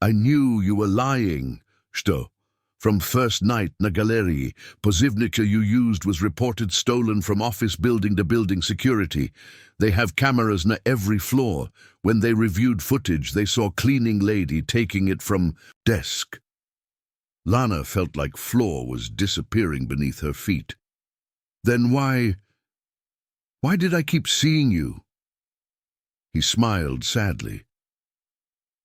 I knew you were lying. Što? From first night na galerii, pozivnica you used was reported stolen from office building to building security. They have cameras na every floor. When they reviewed footage, they saw cleaning lady taking it from desk. Lana felt like floor was disappearing beneath her feet. Then why did I keep seeing you? He smiled sadly.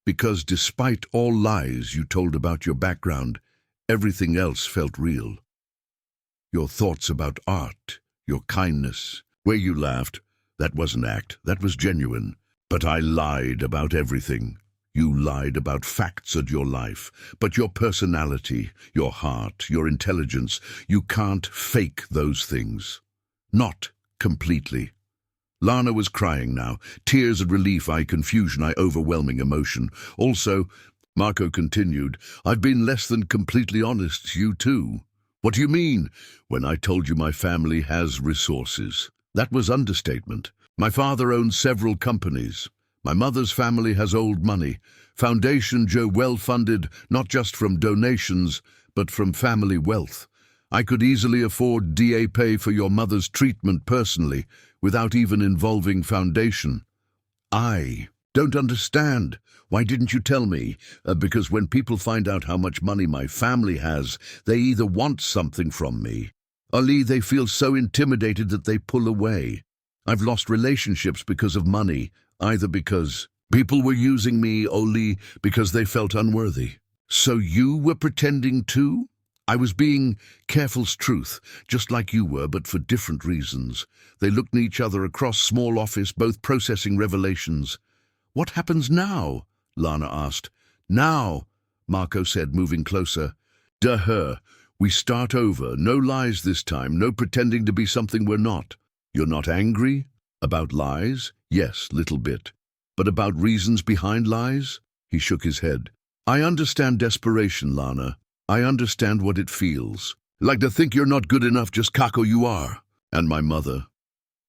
Because despite all lies you told about your background, everything else felt real. Your thoughts about art, your kindness, where you laughed, that wasn't act, that was genuine. But I lied about everything. You lied about facts of your life, but your personality, your heart, your intelligence, you can't fake those things. Not completely. Lana was crying now, tears of relief, confusion, overwhelming emotion. Also, Marco continued, I've been less than completely honest, you too. What do you mean? When I told you my family has resources. That was understatement. My father owns several companies. My mother's family has old money. Foundation Joe well-funded, not just from donations, but from family wealth. I could easily afford DA pay for your mother's treatment personally, without even involving foundation. I don't understand. Why didn't you tell me? Because when people find out how much money my family has, they either want something from me, or they feel so intimidated that they pull away. I've lost relationships because of money, either because people were using me only because they felt unworthy. So you were pretending too? I was being careful's truth, just like you were, but for different reasons. They looked at each other across small office, both processing revelations. What happens now? Lana asked. Now, Marco said, moving closer. Duh, we start over. No lies this time, no pretending to be something we're not. You're not angry? About lies? Yes, little bit. But about reasons behind lies? He shook his head. I understand desperation, Lana. I understand what it feels. Like to think you're not good enough, just kako you are. And my mother.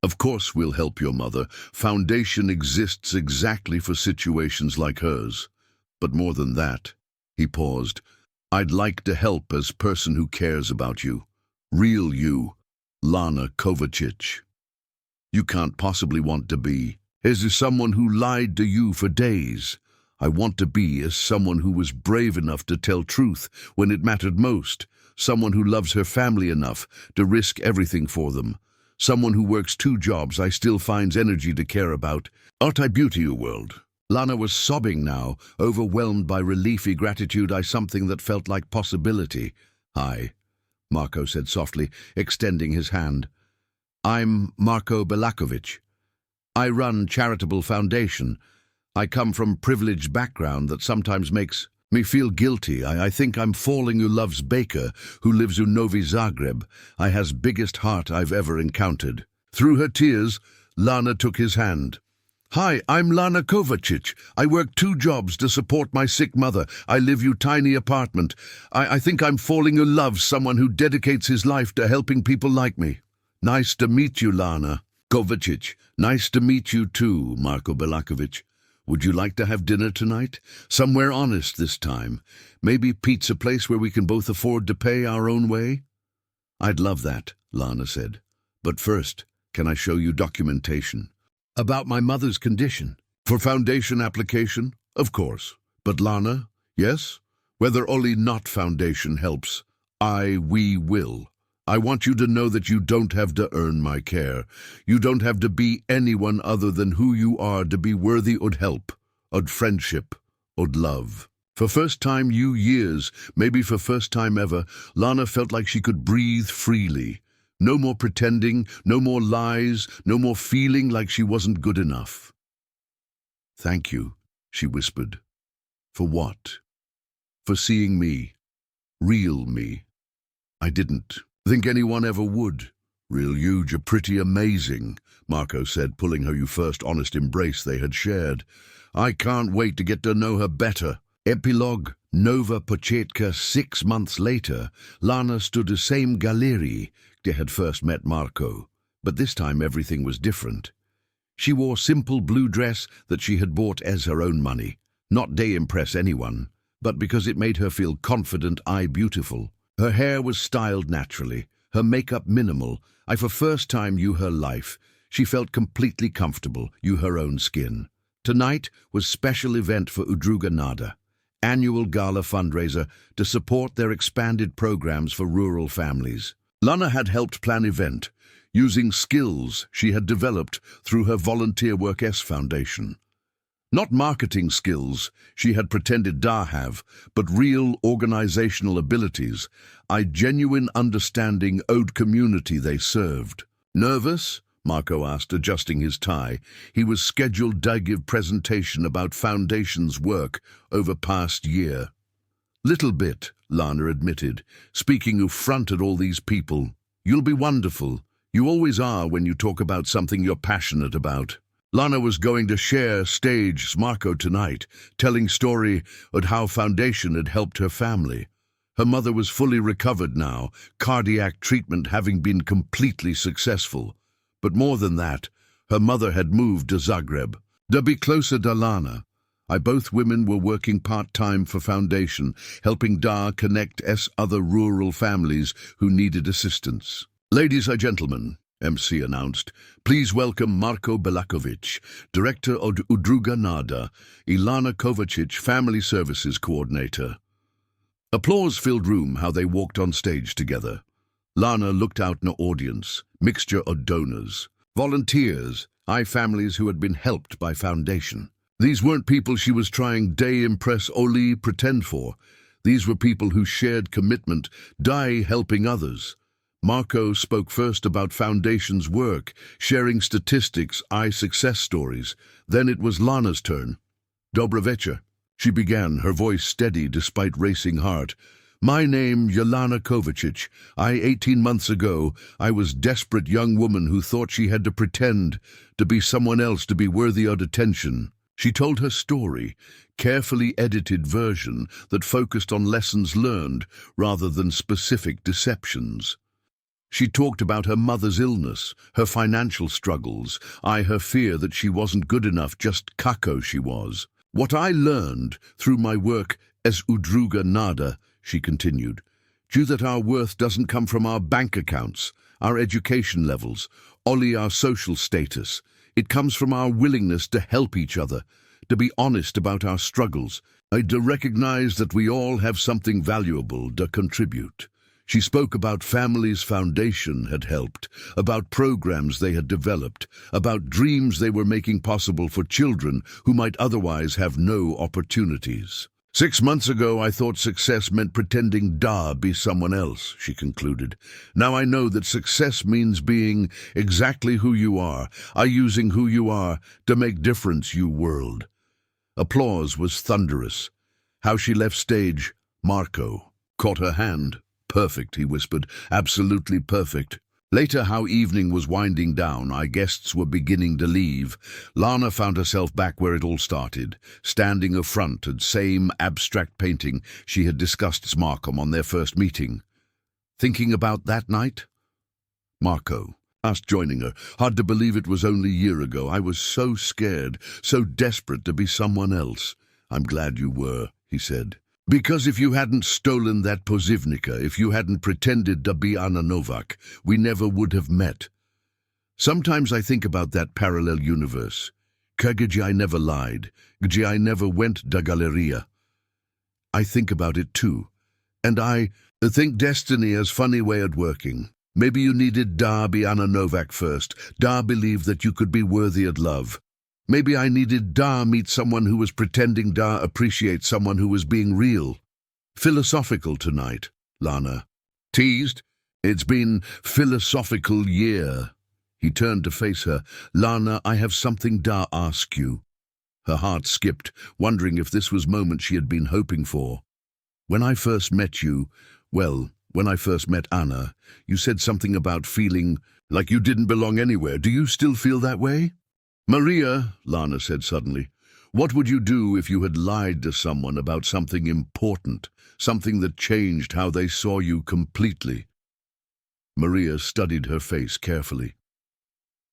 Of course we'll help your mother. Foundation exists exactly for situations like hers. But more than that, he paused, I'd like to help as person who cares about you. Real you, Lana Kovacic. You can't possibly want to be as someone who lied to you for days. I want to be as someone who was brave enough to tell truth when it mattered most, someone who loves her family enough to risk everything for them, someone who works 2 jobs I still finds energy to care about. Art I beauty you world? Lana was sobbing now, overwhelmed by reliefy gratitude. Something that felt like possibility. Hi, Marco said softly, extending his hand. I'm Marco Belakovic. I run charitable foundation. I come from privileged background that sometimes makes me feel guilty. I think I'm falling who loves Baker, who lives in Novi Zagreb. I has biggest heart I've ever encountered. Through her tears, Lana took his hand. Hi, I'm Lana Kovacic. I work 2 jobs to support my sick mother. I live you tiny apartment. I think I'm falling who loves someone who dedicates his life to helping people like me. Nice to meet you, Lana Kovacic. Nice to meet you too, Marco Belakovic. Would you like to have dinner tonight? Somewhere honest this time. Maybe pizza place where we can both afford to pay our own way? I'd love that, Lana said. But first, can I show you documentation? About my mother's condition. For foundation application? Of course. But Lana, yes? Whether only not foundation helps. We will. I want you to know that you don't have to earn my care. You don't have to be anyone other than who you are to be worthy od help, od friendship, od love. For first time you years, maybe for first time ever, Lana felt like she could breathe freely. No more pretending, no more lies, no more feeling like she wasn't good enough. Thank you, she whispered. For what? For seeing me. Real me. I didn't think anyone ever would. Real you're pretty amazing, Marco said, pulling her first honest embrace they had shared. I can't wait to get to know her better. Epilogue, Nova Pochetka. 6 months later, Lana stood the same galerii they had first met Marco, but this time everything was different. She wore simple blue dress that she had bought as her own money, not to impress anyone. but because it made her feel confident, beautiful. Her hair was styled naturally, her makeup minimal. I for first time knew her life. She felt completely comfortable, knew her own skin. Tonight was special event for Udruga Nada, annual gala fundraiser to support their expanded programs for rural families. Lana had helped plan event, using skills she had developed through her volunteer work foundation. Not marketing skills she had pretended to have, but real organizational abilities, a genuine understanding owed community they served. Nervous? Marco asked, adjusting his tie. He was scheduled to give presentation about foundation's work over past year. Little bit, Lana admitted, speaking in front of all these people. You'll be wonderful. You always are when you talk about something you're passionate about. Lana was going to share stage Marco tonight, telling story of how foundation had helped her family. Her mother was fully recovered now, cardiac treatment having been completely successful. But more than that, her mother had moved to Zagreb. To be closer to Lana. Both women were working part-time for foundation, helping connect other rural families who needed assistance. Ladies and gentlemen, MC announced, please welcome Marko Belakovic, Director of Udruga Nada, Ilana Kovacic, Family Services Coordinator. Applause filled room how they walked on stage together. Lana looked out in the audience, mixture of donors, volunteers, families who had been helped by foundation. These weren't people she was trying to impress or pretend for. These were people who shared commitment, helping others. Marco spoke first about foundation's work, sharing statistics, success stories. Then it was Lana's turn. Dobra večer, she began, her voice steady despite racing heart. My name, Jelena Kovacic. 18 months ago, I was desperate young woman who thought she had to pretend to be someone else to be worthy of attention. She told her story, carefully edited version that focused on lessons learned rather than specific deceptions. She talked about her mother's illness, her financial struggles, her fear that she wasn't good enough, just kako she was. What I learned through my work as Udruga Nada, she continued, due that our worth doesn't come from our bank accounts, our education levels, only our social status. It comes from our willingness to help each other, to be honest about our struggles, to recognize that we all have something valuable to contribute. She spoke about families foundation had helped, about programs they had developed, about dreams they were making possible for children who might otherwise have no opportunities. 6 months ago, I thought success meant pretending to be someone else, she concluded. Now I know that success means being exactly who you are, using who you are to make difference you world. Applause was thunderous. How she left stage, Marco caught her hand. Perfect, he whispered, absolutely perfect. Later, how evening was winding down, our guests were beginning to leave. Lana found herself back where it all started, standing in front of same abstract painting she had discussed with Marco on their first meeting. Thinking about that night? Marco asked, joining her. Hard to believe it was only a year ago. I was so scared, so desperate to be someone else. I'm glad you were, he said. Because if you hadn't stolen that pozivnica, if you hadn't pretended to be Anna Novak, we never would have met. Sometimes I think about that parallel universe. Kagiji, I never lied. Gji, I never went to Galeria. I think about it too. And I think destiny has funny way of working. Maybe you needed da be Anna Novak first, da believe that you could be worthy of love. Maybe I needed da meet someone who was pretending da appreciate someone who was being real. Philosophical tonight, Lana teased. It's been philosophical year. He turned to face her. Lana, I have something da ask you. Her heart skipped, wondering if this was moment she had been hoping for. When I first met you, when I first met Anna, you said something about feeling like you didn't belong anywhere. Do you still feel that way? Maria, Lana said suddenly, what would you do if you had lied to someone about something important, something that changed how they saw you completely? Maria studied her face carefully.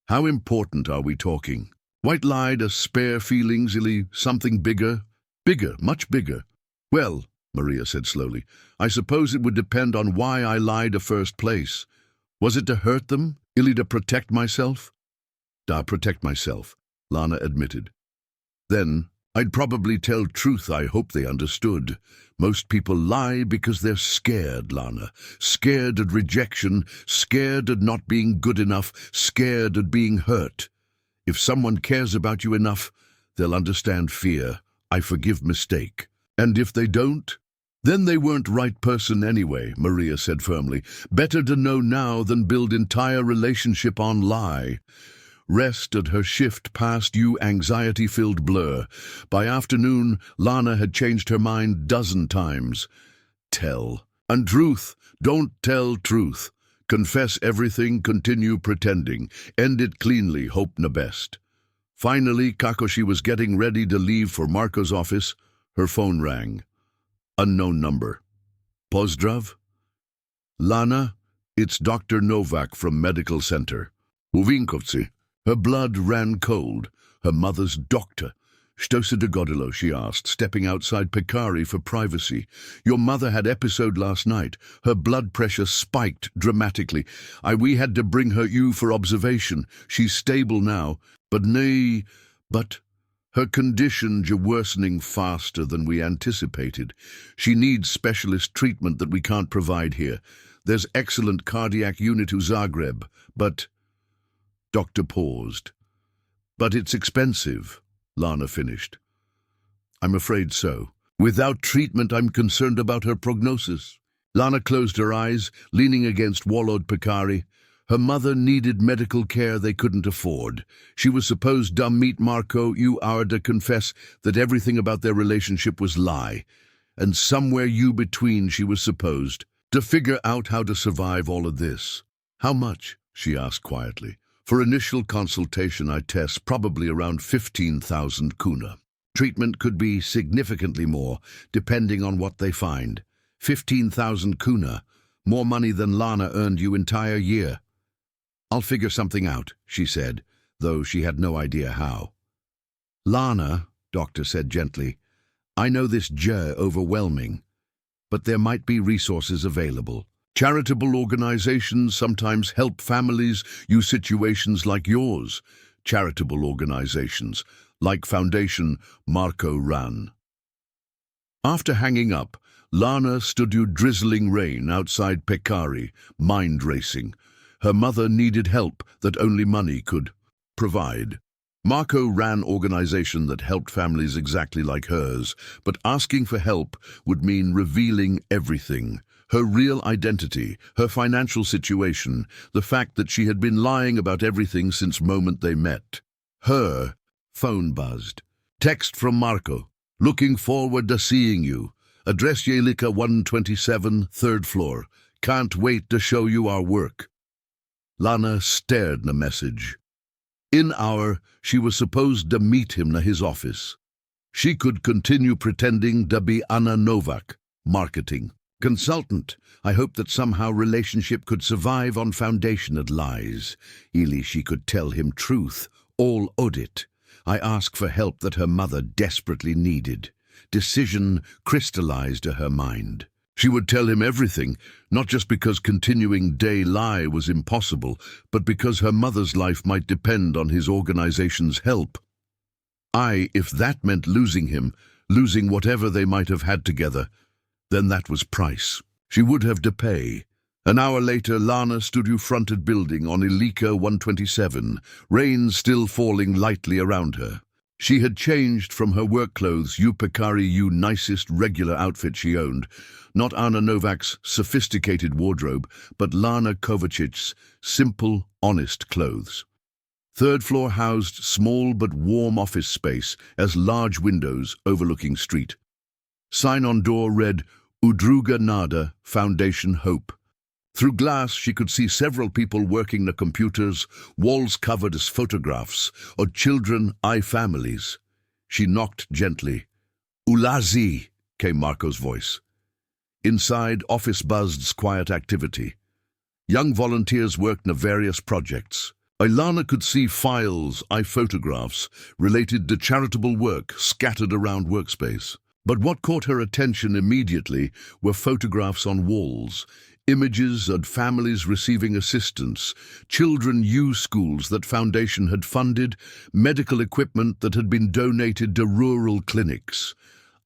How important are we talking? White lied, a spare feelings, illy something bigger? Bigger, much bigger. Well, Maria said slowly, I suppose it would depend on why I lied a first place. Was it to hurt them? Ili to protect myself? Da protect myself, Lana admitted. Then, I'd probably tell truth I hope they understood. Most people lie because they're scared, Lana. Scared at rejection, scared at not being good enough, scared at being hurt. If someone cares about you enough, they'll understand fear. I forgive mistake. And if they don't, then they weren't right person anyway, Maria said firmly. Better to know now than build entire relationship on lie. Rest at her shift past you anxiety-filled blur. By afternoon, Lana had changed her mind dozen times. Tell. And truth. Don't tell truth. Confess everything, continue pretending. End it cleanly, hope na best. Finally, Kakoshi was getting ready to leave for Marco's office. Her phone rang. Unknown number. Pozdrav? Lana, it's Dr. Novak from Medical Center. Uvinkovci. Her blood ran cold. Her mother's doctor. Što se dogodilo, she asked, stepping outside Pekari for privacy. Your mother had episode last night. Her blood pressure spiked dramatically. We had to bring you for observation. She's stable now. But her condition's worsening faster than we anticipated. She needs specialist treatment that we can't provide here. There's excellent cardiac unit to Zagreb, but... Doctor paused. But it's expensive, Lana finished. I'm afraid so. Without treatment, I'm concerned about her prognosis. Lana closed her eyes, leaning against wallowed Pekari. Her mother needed medical care they couldn't afford. She was supposed to meet Marco, you are to confess that everything about their relationship was lie. And somewhere you between she was supposed to figure out how to survive all of this. How much? She asked quietly. For initial consultation, I test probably around 15,000 kuna. Treatment could be significantly more, depending on what they find. 15,000 kuna, more money than Lana earned you entire year. I'll figure something out, she said, though she had no idea how. Lana, doctor said gently, I know this overwhelming, but there might be resources available. Charitable organizations sometimes help families use situations like yours. Charitable organizations, like Foundation Marco ran. After hanging up, Lana stood in drizzling rain outside Pekari, mind racing. Her mother needed help that only money could provide. Marco ran organization that helped families exactly like hers, but asking for help would mean revealing everything. Her real identity, her financial situation, the fact that she had been lying about everything since moment they met. Her phone buzzed. Text from Marco. Looking forward to seeing you. Address Yelika 127, 3rd floor. Can't wait to show you our work. Lana stared the message. In hour, she was supposed to meet him at his office. She could continue pretending to be Anna Novak, marketing consultant. I hope that somehow relationship could survive on foundation of lies. Ili she could tell him truth, all audit. I ask for help that her mother desperately needed. Decision crystallized to her mind. She would tell him everything, not just because continuing day lie was impossible, but because her mother's life might depend on his organization's help. If that meant losing him, losing whatever they might have had together, then that was price. She would have to pay. An hour later, Lana stood in fronted building on Ilika 127, rain still falling lightly around her. She had changed from her work clothes, Pekari nicest regular outfit she owned, not Anna Novak's sophisticated wardrobe, but Lana Kovacic's simple, honest clothes. 3rd floor housed small but warm office space as large windows overlooking street. Sign on door read, Udruga Nada, Foundation Hope. Through glass, she could see several people working the computers, walls covered as photographs of children, families. She knocked gently. Ulazi, came Marco's voice. Inside, office buzzed quiet activity. Young volunteers worked in various projects. Ilana could see files, photographs, related to charitable work scattered around workspace. But what caught her attention immediately were photographs on walls, images of families receiving assistance, children schools that Foundation had funded, medical equipment that had been donated to rural clinics.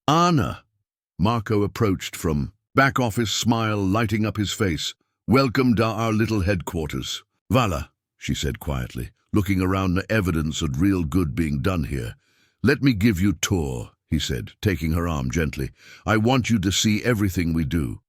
Anna, Marco approached from back office, smile lighting up his face. Welcome to our little headquarters. Vala, she said quietly, looking around the evidence of real good being done here. Let me give you tour, he said, taking her arm gently. I want you to see everything we do.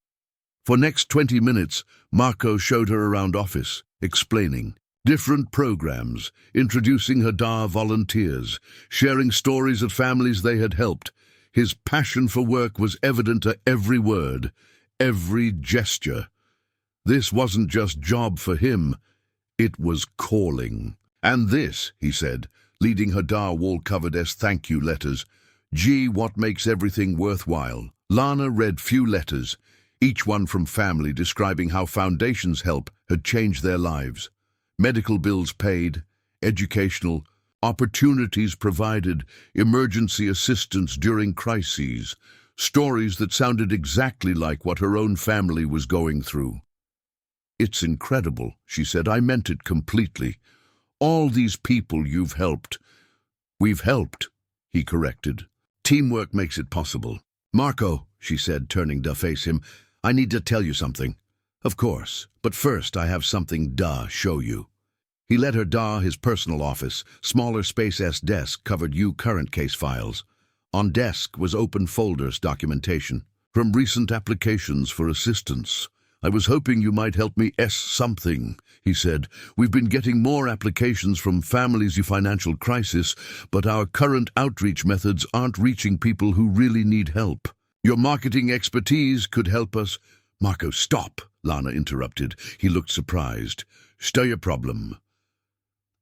For next 20 minutes, Marco showed her around office, explaining different programs, introducing her volunteers, sharing stories of families they had helped. His passion for work was evident to every word, every gesture. This wasn't just job for him, it was calling. And this, he said, leading her wall-covered thank you letters. Gee, what makes everything worthwhile. Lana read few letters, each one from family describing how Foundation's help had changed their lives. Medical bills paid, educational, opportunities provided, emergency assistance during crises, stories that sounded exactly like what her own family was going through. It's incredible, she said. I meant it completely. All these people you've helped. We've helped, he corrected. Teamwork makes it possible. Marco, she said, turning to face him, I need to tell you something. Of course, but first I have something show you. He led her his personal office, smaller space desk covered current case files. On desk was open folders documentation, from recent applications for assistance. I was hoping you might help me something, he said. We've been getting more applications from families in financial crisis, but our current outreach methods aren't reaching people who really need help. Your marketing expertise could help us. Marco, stop, Lana interrupted. He looked surprised. Stir your problem.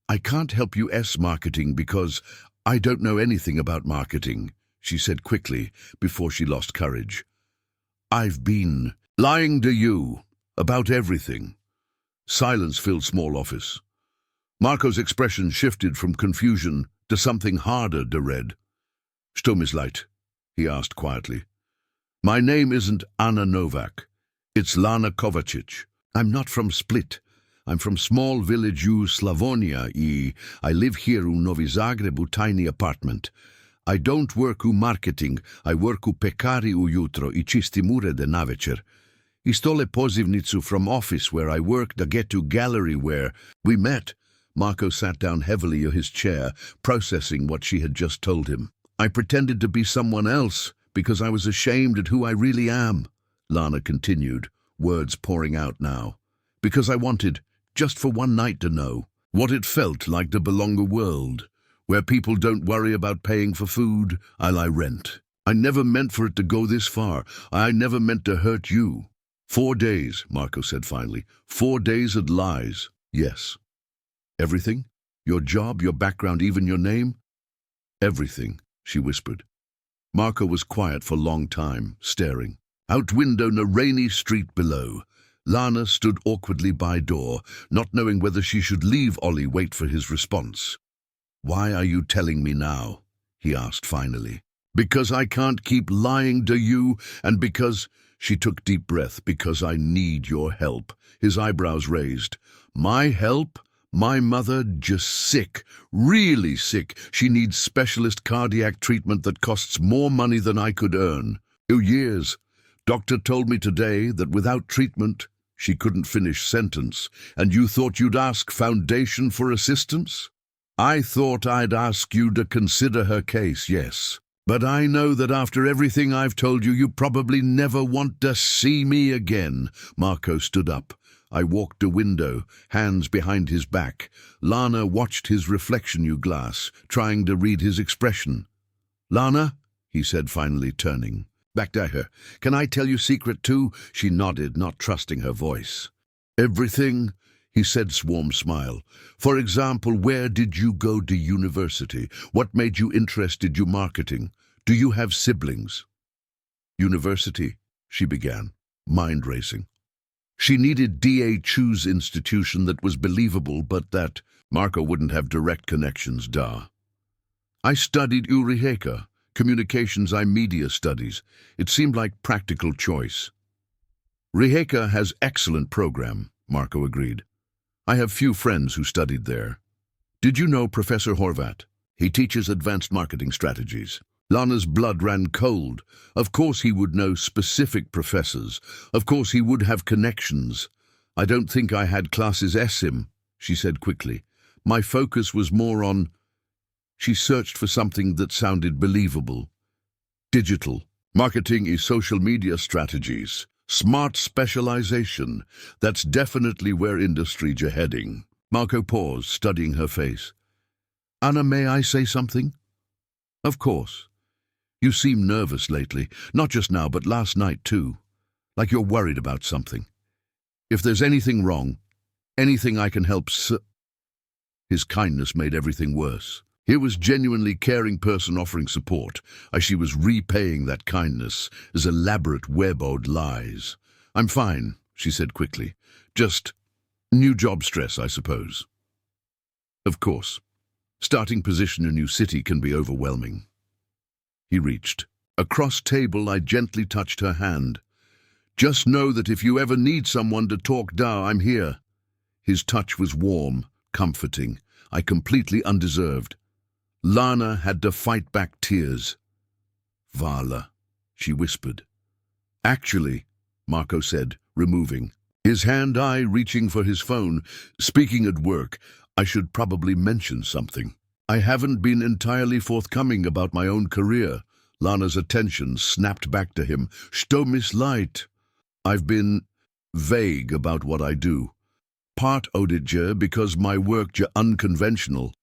I can't help you marketing because I don't know anything about marketing, she said quickly before she lost courage. I've been lying to you about everything. Silence filled small office. Marco's expression shifted from confusion to something harder to read. Stomizlight, he asked quietly. My name isn't Anna Novak. It's Lana Kovacic. I'm not from Split. I'm from small village Slavonia. I live here in Novi Zagreb, tiny apartment. I don't work marketing. I work pekari ujutro I čistim urede navečer. Istole pozivnicu from office where I work to get to gallery where we met. Marco sat down heavily in his chair, processing what she had just told him. I pretended to be someone else because I was ashamed at who I really am, Lana continued, words pouring out now. Because I wanted, just for one night, to know what it felt like to belong a world where people don't worry about paying for food, I rent. I never meant for it to go this far. I never meant to hurt you. 4 days, Marco said finally. 4 days of lies. Yes. Everything? Your job, your background, even your name? Everything, she whispered. Marco was quiet for a long time, staring. Out window in a rainy street below. Lana stood awkwardly by door, not knowing whether she should leave Ollie wait for his response. Why are you telling me now? He asked finally. Because I can't keep lying to you, and because, she took deep breath, because I need your help. His eyebrows raised. My help? My mother just sick, really sick. She needs specialist cardiac treatment that costs more money than I could earn. 2 years. Doctor told me today that without treatment, she couldn't finish sentence. And you thought you'd ask Foundation for assistance? I thought I'd ask you to consider her case, yes. But I know that after everything I've told you, you probably never want to see me again. Marco stood up. I walked to window, hands behind his back. Lana watched his reflection in glass, trying to read his expression. Lana, he said finally, turning. Back to her. Can I tell you secret too? She nodded, not trusting her voice. Everything, he said, warm smile. For example, where did you go to university? What made you interested in marketing? Do you have siblings? University, she began, mind racing. She needed choose institution that was believable, but that Marco wouldn't have direct connections, I studied Rijeka, Communications I Media Studies. It seemed like practical choice. Rijeka has excellent program, Marco agreed. I have few friends who studied there. Did you know Professor Horvat? He teaches advanced marketing strategies. Lana's blood ran cold. Of course he would know specific professors. Of course he would have connections. I don't think I had classes him, she said quickly. My focus was more on... She searched for something that sounded believable. Digital. Marketing is social media strategies. Smart specialization. That's definitely where industries are heading. Marco paused, studying her face. Anna, may I say something? Of course. You seem nervous lately, not just now, but last night too. Like you're worried about something. If there's anything wrong, anything I can help His kindness made everything worse. Here was genuinely caring person offering support, as she was repaying that kindness as elaborate web-owed lies. I'm fine, she said quickly. Just new job stress, I suppose. Of course. Starting position in a new city can be overwhelming. He reached. Across table, I gently touched her hand. Just know that if you ever need someone to talk I'm here. His touch was warm, comforting. I completely undeserved. Lana had to fight back tears. Vala, she whispered. Actually, Marco said, removing. His hand reaching for his phone. Speaking at work, I should probably mention something. I haven't been entirely forthcoming about my own career. Lana's attention snapped back to him. Sto mislight. I've been vague about what I do. Part odidje because my work unconventional.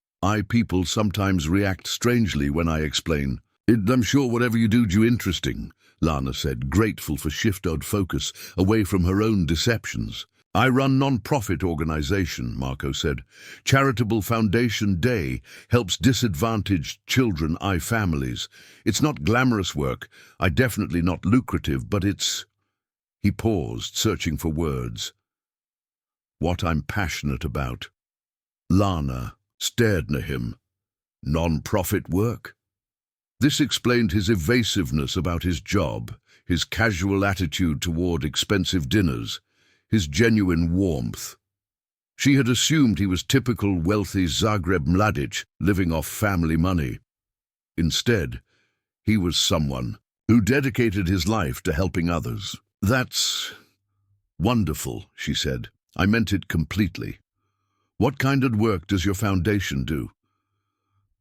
People sometimes react strangely when I explain. I'm sure whatever you do interesting, Lana said, grateful for shifted focus away from her own deceptions. I run non-profit organization, Marco said. Charitable Foundation Day helps disadvantaged children, families. It's not glamorous work, definitely not lucrative, but it's... He paused, searching for words. What I'm passionate about. Lana stared at him. Non-profit work? This explained his evasiveness about his job, his casual attitude toward expensive dinners, his genuine warmth. She had assumed he was typical wealthy Zagreb mladic living off family money. Instead, he was someone who dedicated his life to helping others. That's wonderful, she said. I meant it completely. What kind of work does your foundation do?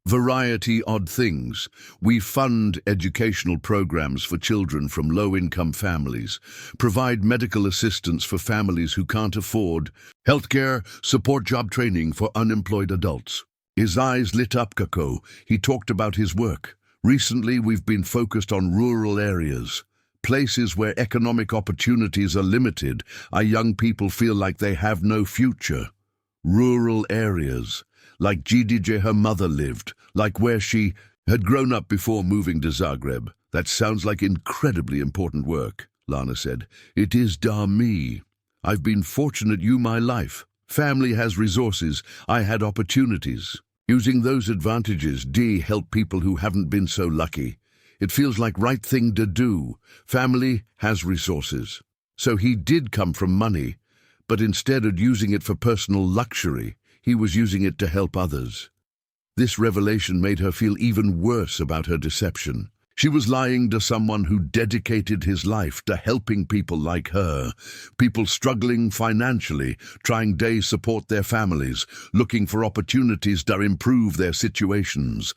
Variety odd things. We fund educational programs for children from low-income families, provide medical assistance for families who can't afford, healthcare, support job training for unemployed adults. His eyes lit up, Kako. He talked about his work. Recently, we've been focused on rural areas, places where economic opportunities are limited. Our young people feel like they have no future. Rural areas, like GDJ her mother lived, like where she had grown up before moving to Zagreb. That sounds like incredibly important work, Lana said. It is me. I've been fortunate my life. Family has resources. I had opportunities. Using those advantages, help people who haven't been so lucky. It feels like right thing to do. Family has resources. So he did come from money, but instead of using it for personal luxury, he was using it to help others. This revelation made her feel even worse about her deception. She was lying to someone who dedicated his life to helping people like her, people struggling financially, trying to support their families, looking for opportunities to improve their situations.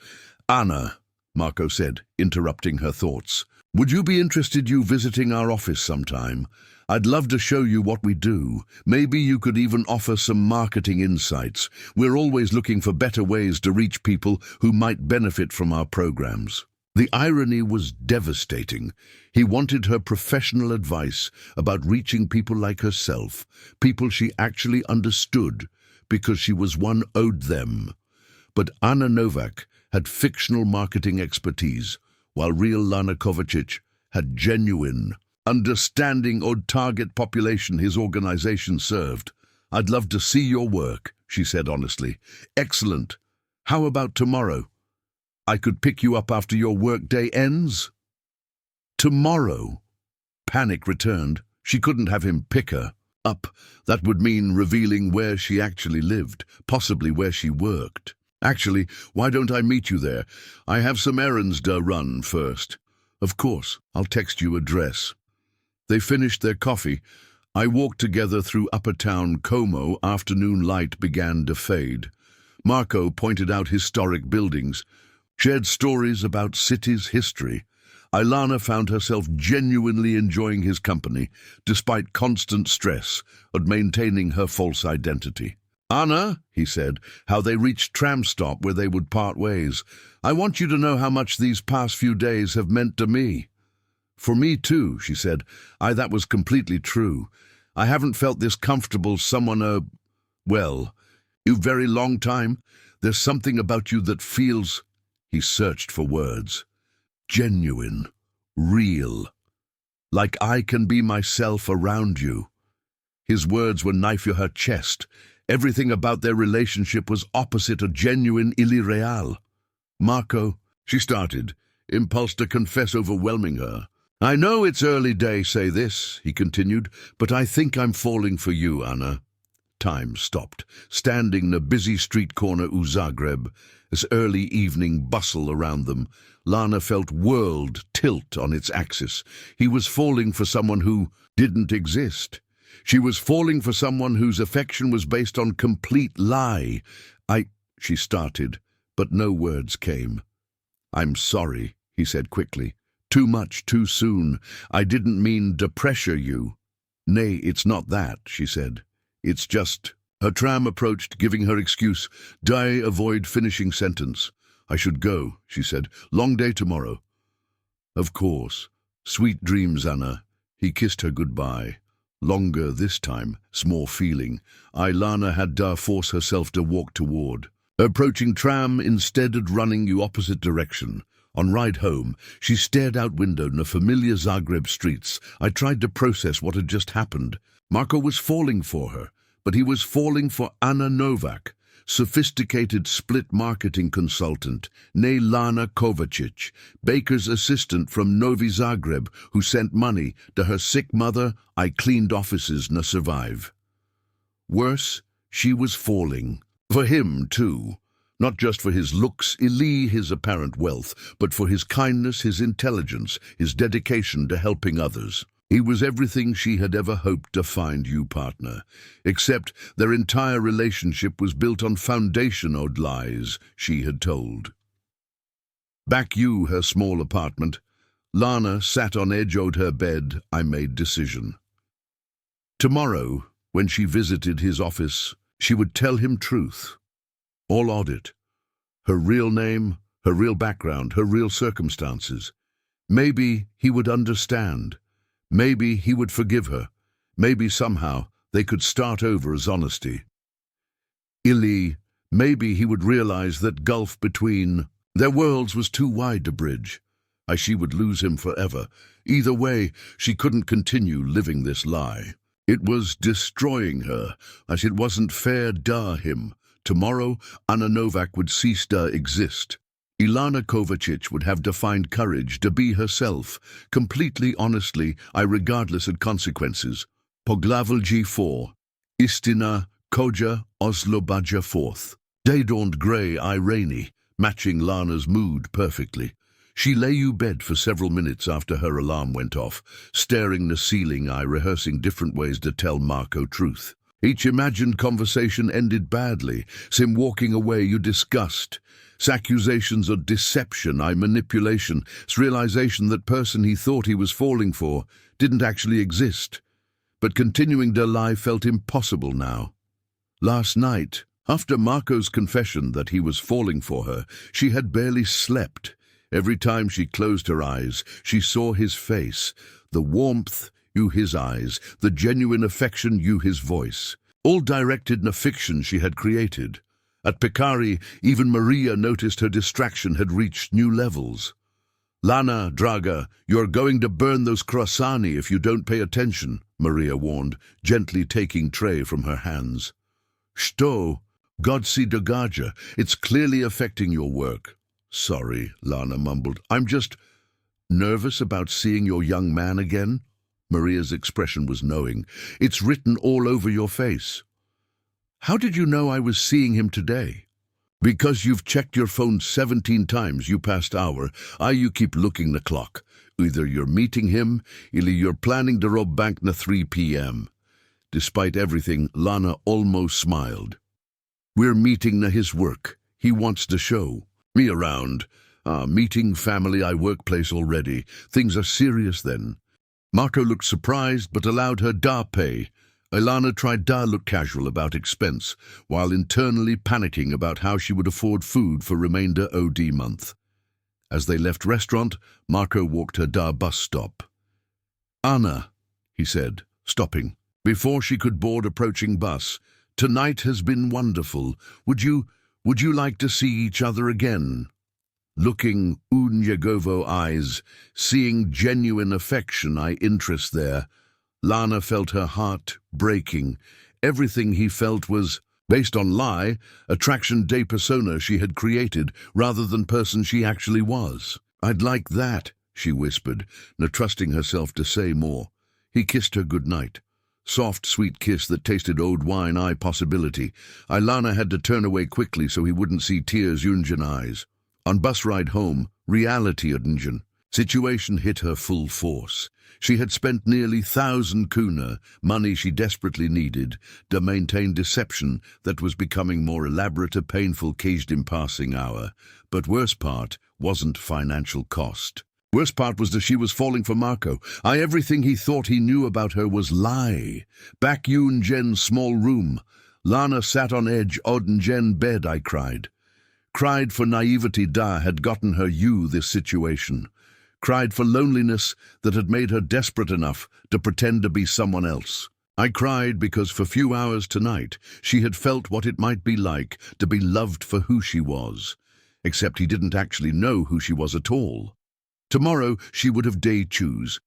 Anna, Marco said, interrupting her thoughts. Would you be interested visiting our office sometime? I'd love to show you what we do. Maybe you could even offer some marketing insights. We're always looking for better ways to reach people who might benefit from our programs. The irony was devastating. He wanted her professional advice about reaching people like herself, people she actually understood, because she was one owed them. But Anna Novak had fictional marketing expertise, while real Lana Kovacic had genuine, understanding or target population his organization served. I'd love to see your work, she said honestly. Excellent. How about tomorrow? I could pick you up after your workday ends? Tomorrow. Panic returned. She couldn't have him pick her up. That would mean revealing where she actually lived, possibly where she worked. Actually, why don't I meet you there? I have some errands to run first. Of course, I'll text you address. They finished their coffee. I walked together through Upper Town Como. Afternoon light began to fade. Marco pointed out historic buildings, shared stories about city's history. Ilana found herself genuinely enjoying his company, despite constant stress of maintaining her false identity. Anna, he said, how they reached tram stop where they would part ways. I want you to know how much these past few days have meant to me. For me too, she said. That was completely true. I haven't felt this comfortable well, you very long time. There's something about you that feels, he searched for words, genuine, real. Like I can be myself around you. His words were knife to her chest. Everything about their relationship was opposite a genuine irreal. Marco, she started, impulse to confess overwhelming her. I know it's early day, say this, he continued, but I think I'm falling for you, Anna. Time stopped, standing in a busy street corner of Zagreb, as early evening bustle around them. Lana felt world tilt on its axis. He was falling for someone who didn't exist. She was falling for someone whose affection was based on complete lie. She started, but no words came. I'm sorry, he said quickly. Too much, too soon. I didn't mean to pressure you. Nay, it's not that, she said. It's just... Her tram approached, giving her excuse. Avoid finishing sentence. I should go, she said. Long day tomorrow. Of course. Sweet dreams, Anna. He kissed her goodbye. Longer this time, small feeling. Ilana had to force herself to walk toward. Approaching tram instead of running you opposite direction. On ride home, she stared out window in the familiar Zagreb streets. I tried to process what had just happened. Marco was falling for her, but he was falling for Anna Novak, sophisticated split marketing consultant, ne Lana Kovacic, baker's assistant from Novi Zagreb, who sent money to her sick mother. I cleaned offices to survive. Worse, she was falling. For him, too. Not just for his looks, his apparent wealth, but for his kindness, his intelligence, his dedication to helping others. He was everything she had ever hoped to find you partner, except their entire relationship was built on foundation of lies she had told. Back her small apartment. Lana sat on edge of her bed. I made decision. Tomorrow, when she visited his office, she would tell him truth. All audit. Her real name, her real background, her real circumstances. Maybe he would understand. Maybe he would forgive her. Maybe somehow they could start over as honesty. Maybe he would realize that gulf between their worlds was too wide to bridge. She would lose him forever. Either way, she couldn't continue living this lie. It was destroying her, as it wasn't fair to him. Tomorrow, Anna Novak would cease to exist. Ilana Kovacic would have to find courage to be herself, completely honestly, regardless of consequences. Poglavelji 4. Istina, Koja, Oslobaja 4th. Day dawned grey, rainy, matching Lana's mood perfectly. She lay in bed for several minutes after her alarm went off, staring the ceiling, rehearsing different ways to tell Marco truth. Each imagined conversation ended badly. Him walking away you disgust. Accusations of deception, manipulation. Realization that person he thought he was falling for didn't actually exist. But continuing to lie felt impossible now. Last night, after Marco's confession that he was falling for her, she had barely slept. Every time she closed her eyes, she saw his face, the warmth, his eyes, the genuine affection, his voice, all directed in a fiction she had created. At Picari, even Maria noticed her distraction had reached new levels. Lana, Draga, you're going to burn those croissants if you don't pay attention, Maria warned, gently taking tray from her hands. Sto, Godsi dogaja, it's clearly affecting your work. Sorry, Lana mumbled. I'm just nervous about seeing your young man again. Maria's expression was knowing. It's written all over your face. How did you know I was seeing him today? Because you've checked your phone 17 times you past hour. You keep looking the clock. Either you're meeting him, or you're planning to rob bank na 3 p.m. Despite everything, Lana almost smiled. We're meeting na his work. He wants to show me around. Meeting family, I workplace already. Things are serious then. Marco looked surprised but allowed her da pay. Ilana tried da look casual about expense, while internally panicking about how she would afford food for remainder OD month. As they left restaurant, Marco walked her da bus stop. Anna, he said, stopping. Before she could board approaching bus, tonight has been wonderful. Would you like to see each other again? Looking Unyagovo eyes, seeing genuine affection, interest there. Lana felt her heart breaking. Everything he felt was based on lie, attraction de persona she had created, rather than person she actually was. I'd like that, she whispered, not trusting herself to say more. He kissed her good night. Soft, sweet kiss that tasted old wine, possibility. Ilana had to turn away quickly so he wouldn't see tears Yunjin eyes. On bus ride home, reality Yunjin. Situation hit her full force. She had spent nearly 1,000 kuna, money she desperately needed, to maintain deception that was becoming more elaborate a painful caged in passing hour. But worst part wasn't financial cost. Worst part was that she was falling for Marco. Everything he thought he knew about her was lie. Back Yoon Jen's small room. Lana sat on edge, Odin Jen bed, I cried. Cried for naivety had gotten her this situation. Cried for loneliness that had made her desperate enough to pretend to be someone else. I cried because for few hours tonight she had felt what it might be like to be loved for who she was. Except he didn't actually know who she was at all. Tomorrow she would have day choose.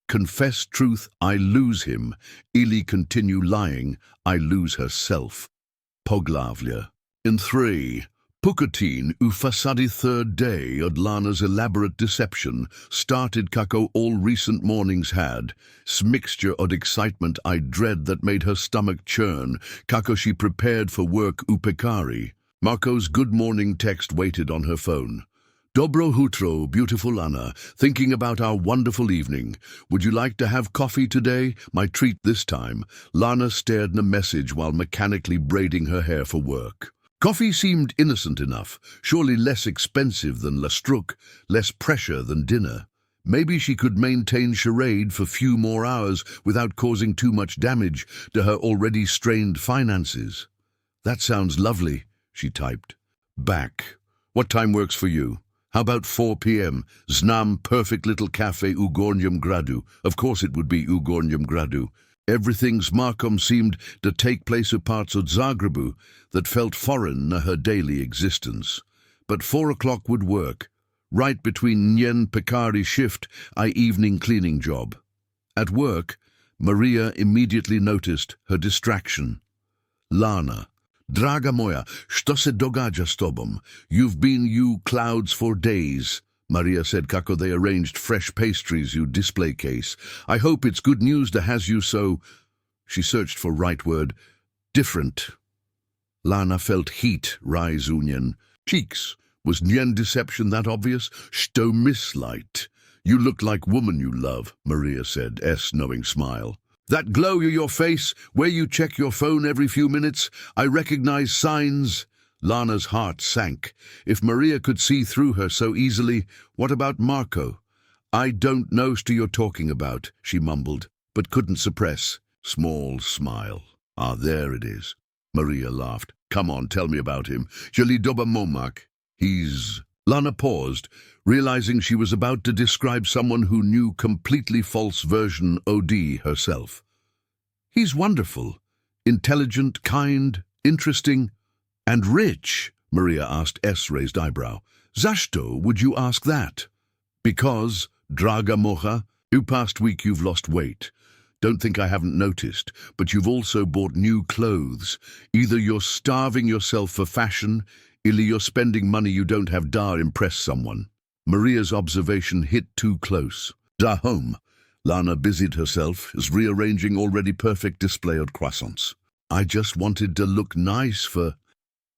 Confess truth, I lose him. Ili continue lying, I lose herself. Poglavlia. In 3. Pukatin ufasadi third day od Lana's elaborate deception started kako all recent mornings had. Smixture od excitement I dread that made her stomach churn, kako she prepared for work upekari. Marco's good morning text waited on her phone. Dobro jutro, beautiful Lana, thinking about our wonderful evening. Would you like to have coffee today? My treat this time. Lana stared in a message while mechanically braiding her hair for work. Coffee seemed innocent enough, surely less expensive than La Struc, less pressure than dinner. Maybe she could maintain charade for few more hours without causing too much damage to her already strained finances. That sounds lovely, she typed. Back. What time works for you? How about 4 p.m.? Znam perfect little cafe Ugornium Gradu. Of course it would be Ugornium Gradu. Everything's Markom seemed to take place of parts of Zagrebu that felt foreign to her daily existence. But 4 o'clock would work, right between Nyen Pekari shift, evening cleaning job. At work, Maria immediately noticed her distraction. Lana. Draga moja, što se događa s tobom? You've been you clouds for days. Maria said kako they arranged fresh pastries you display case. I hope it's good news to has you so... She searched for right word. Different. Lana felt heat rise union. Cheeks. Was Nyen deception that obvious? Što mislight. You look like woman you love, Maria said, knowing smile. That glow in your face, where you check your phone every few minutes, I recognize signs. Lana's heart sank. If Maria could see through her so easily, what about Marco? I don't know what you're talking about, she mumbled, but couldn't suppress. Small smile. There it is. Maria laughed. Come on, tell me about him. Jeli doba momak. He's... Lana paused, realizing she was about to describe someone who knew completely false version OD herself. He's wonderful, intelligent, kind, interesting, and rich, Maria asked raised eyebrow. Zashto, would you ask that? Because, Draga mocha, past week you've lost weight. Don't think I haven't noticed, but you've also bought new clothes. Either you're starving yourself for fashion, Illy, you're spending money you don't have da impress someone. Maria's observation hit too close. Da home. Lana busied herself, as rearranging already perfect display of croissants. I just wanted to look nice for...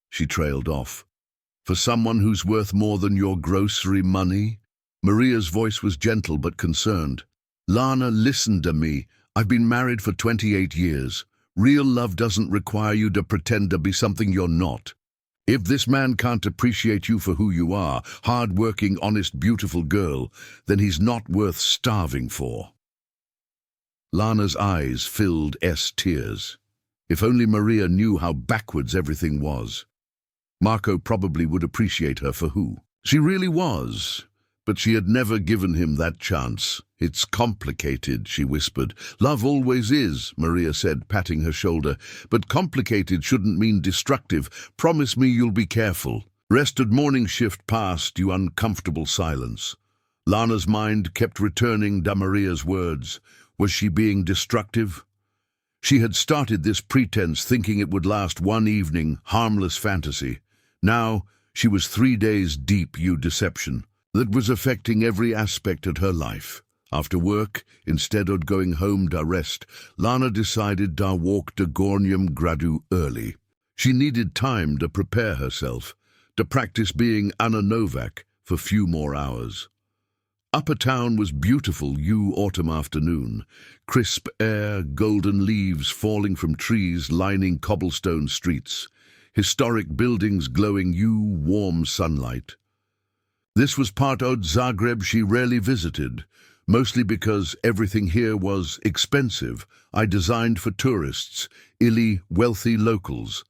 She trailed off. For someone who's worth more than your grocery money? Maria's voice was gentle but concerned. Lana, listen to me. I've been married for 28 years. Real love doesn't require you to pretend to be something you're not. If this man can't appreciate you for who you are, hard-working, honest, beautiful girl, then he's not worth starving for. Lana's eyes filled tears. If only Maria knew how backwards everything was. Marco probably would appreciate her for who she really was, but she had never given him that chance. It's complicated, she whispered. Love always is, Maria said, patting her shoulder, but complicated shouldn't mean destructive. Promise me you'll be careful. Rested morning shift past, you uncomfortable silence. Lana's mind kept returning to Maria's words. Was she being destructive? She had started this pretense thinking it would last one evening, harmless fantasy. Now she was 3 days deep, deception, that was affecting every aspect of her life. After work, instead of going home to rest, Lana decided to walk to Gornium Gradu early. She needed time to prepare herself, to practice being Anna Novak for few more hours. Upper town was beautiful, autumn afternoon. Crisp air, golden leaves falling from trees lining cobblestone streets. Historic buildings glowing warm sunlight. This was part of Zagreb she rarely visited, mostly because everything here was expensive. I designed for tourists, wealthy locals.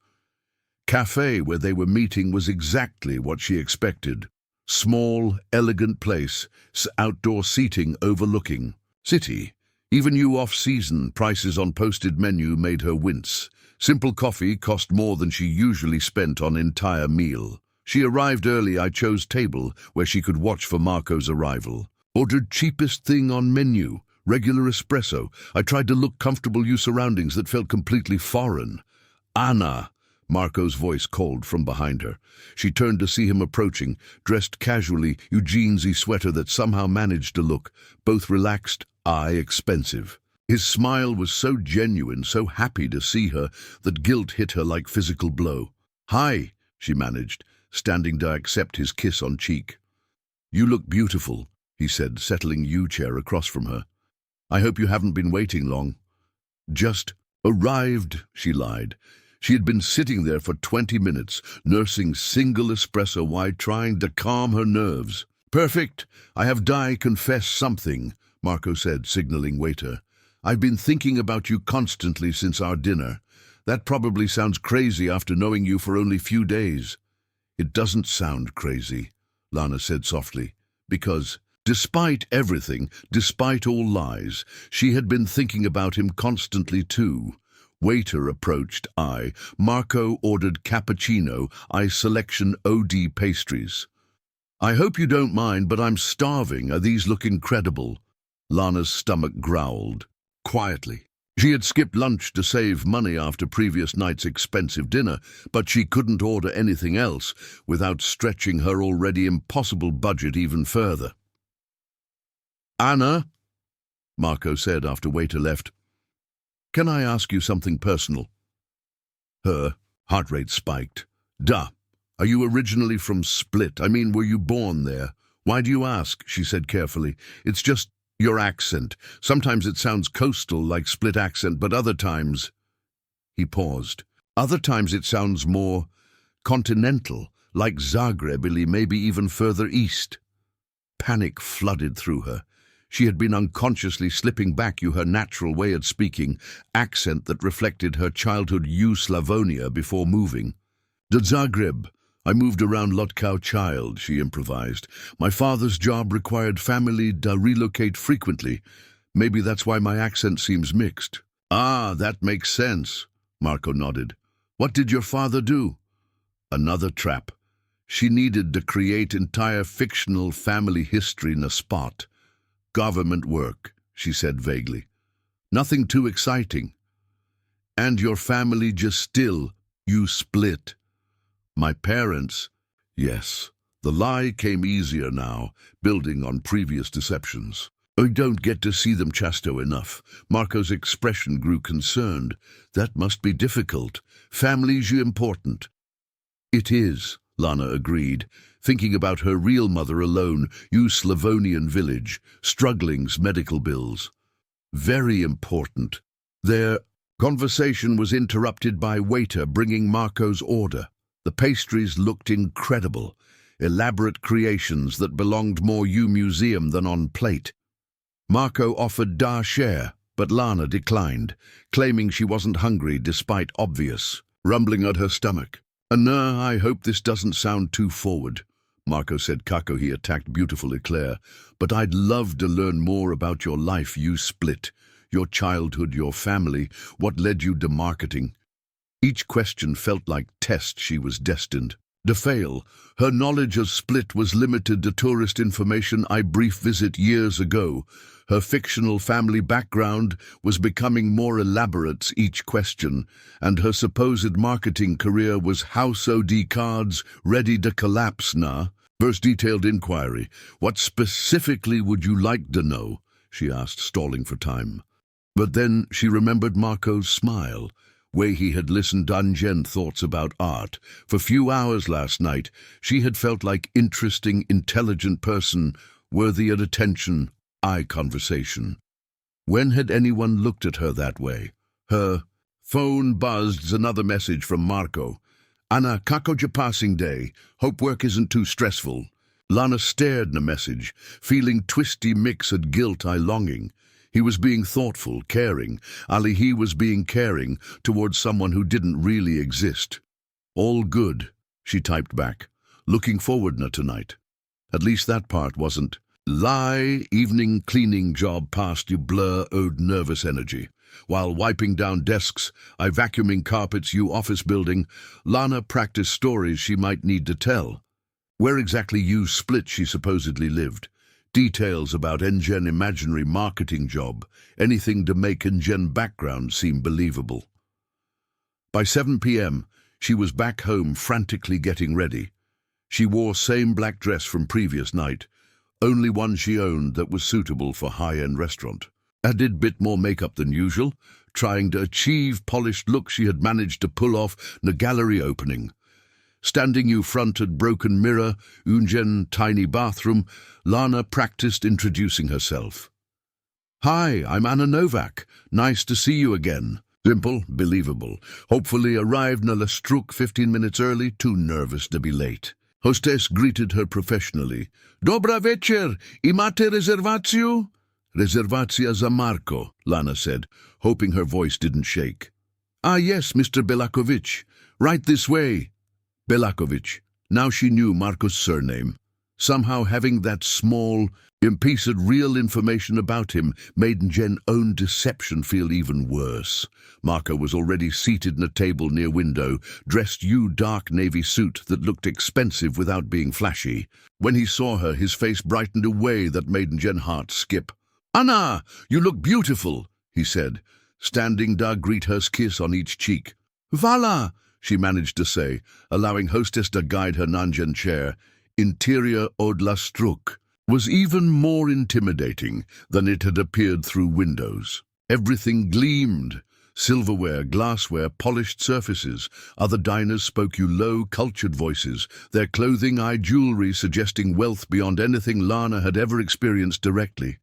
Cafe where they were meeting was exactly what she expected. Small, elegant place, outdoor seating overlooking. City. Even off-season prices on posted menu made her wince. Simple coffee cost more than she usually spent on entire meal. She arrived early. I chose table where she could watch for Marco's arrival. Ordered cheapest thing on menu, regular espresso. I tried to look comfortable, surroundings that felt completely foreign. Anna, Marco's voice called from behind her. She turned to see him approaching, dressed casually, jeansy sweater that somehow managed to look both relaxed, expensive. His smile was so genuine, so happy to see her, that guilt hit her like physical blow. Hi, she managed, standing to accept his kiss on cheek. You look beautiful, he said, settling chair across from her. I hope you haven't been waiting long. Just arrived, she lied. She had been sitting there for 20 minutes, nursing single espresso while trying to calm her nerves. Perfect. I have confess something, Marco said, signaling waiter. I've been thinking about you constantly since our dinner. That probably sounds crazy after knowing you for only few days. It doesn't sound crazy, Lana said softly, because despite everything, despite all lies, she had been thinking about him constantly too. Waiter approached. Marco ordered cappuccino, selection OD pastries. I hope you don't mind, but I'm starving. These look incredible. Lana's stomach growled. Quietly. She had skipped lunch to save money after previous night's expensive dinner, but she couldn't order anything else without stretching her already impossible budget even further. Anna, Marco said after waiter left, can I ask you something personal? Her heart rate spiked. Duh. Are you originally from Split? I mean, were you born there? Why do you ask? She said carefully. It's just your accent. Sometimes it sounds coastal like Split accent, but other times... He paused. Other times it sounds more continental, like Zagreb, maybe even further east. Panic flooded through her. She had been unconsciously slipping back her natural way of speaking, accent that reflected her childhood Slavonia before moving. To Zagreb. I moved around Lotkow child, she improvised. My father's job required family to relocate frequently. Maybe that's why my accent seems mixed. Ah, that makes sense, Marco nodded. What did your father do? Another trap. She needed to create entire fictional family history in a spot. Government work, she said vaguely. Nothing too exciting. And your family just still, you split. My parents? Yes. The lie came easier now, building on previous deceptions. I don't get to see them chasto enough. Marco's expression grew concerned. That must be difficult. Family's important. It is, Lana agreed, thinking about her real mother alone, Slavonian village, struggling's medical bills. Very important. Their conversation was interrupted by waiter bringing Marco's order. The pastries looked incredible, elaborate creations that belonged more museum than on plate. Marco offered share, but Lana declined, claiming she wasn't hungry despite obvious rumbling at her stomach. "No, I hope this doesn't sound too forward," Marco said. "Kako," he attacked beautiful eclair, "but I'd love to learn more about your life. You split, your childhood, your family, what led you to marketing." Each question felt like test. She was destined to fail. Her knowledge of Split was limited to tourist information. I brief visit years ago. Her fictional family background was becoming more elaborate each question, and her supposed marketing career was house OD cards ready to collapse now. First detailed inquiry. "What specifically would you like to know?" she asked, stalling for time. But then she remembered Marco's smile, way he had listened to Ungen thoughts about art. For few hours last night, she had felt like interesting, intelligent person, worthy of attention, eye conversation. When had anyone looked at her that way? Her phone buzzed. Another message from Marco. "Anna, kako je passing day. Hope work isn't too stressful." Lana stared in the message, feeling twisty mix of guilt and longing. He was being thoughtful, caring. He was being caring towards someone who didn't really exist. "All good," she typed back. "Looking forward to tonight." At least that part wasn't. Lie, evening cleaning job past you blur owed nervous energy. While wiping down desks, I vacuuming carpets office building, Lana practiced stories she might need to tell. Where exactly split she supposedly lived. Details about Ungen imaginary marketing job, anything to make Ungen background seem believable. By 7 p.m., she was back home frantically getting ready. She wore same black dress from previous night, only one she owned that was suitable for high-end restaurant. Added bit more makeup than usual, trying to achieve polished look she had managed to pull off the gallery opening. Standing fronted broken mirror, Ungen tiny bathroom, Lana practiced introducing herself. "Hi, I'm Anna Novak. Nice to see you again." Simple, believable. Hopefully arrived na la Struk 15 minutes early, too nervous to be late. Hostess greeted her professionally. "Dobra večer, imate rezerwację?" "Rezerwacja za Marco," Lana said, hoping her voice didn't shake. "Ah yes, Mr. Belakovic. Right this way." Belakovic. Now she knew Marco's surname. Somehow having that small, piece of real information about him made Jen's own deception feel even worse. Marco was already seated in a table near window, dressed dark navy suit that looked expensive without being flashy. When he saw her, his face brightened a way that made Jen's heart skip. "Anna, you look beautiful," he said, standing to greet her, kiss on each cheek. "Vala," she managed to say, allowing hostess to guide her Nanjan chair. Interior od la Struk was even more intimidating than it had appeared through windows. Everything gleamed. Silverware, glassware, polished surfaces. Other diners spoke low, cultured voices, their clothing jewelry suggesting wealth beyond anything Lana had ever experienced directly.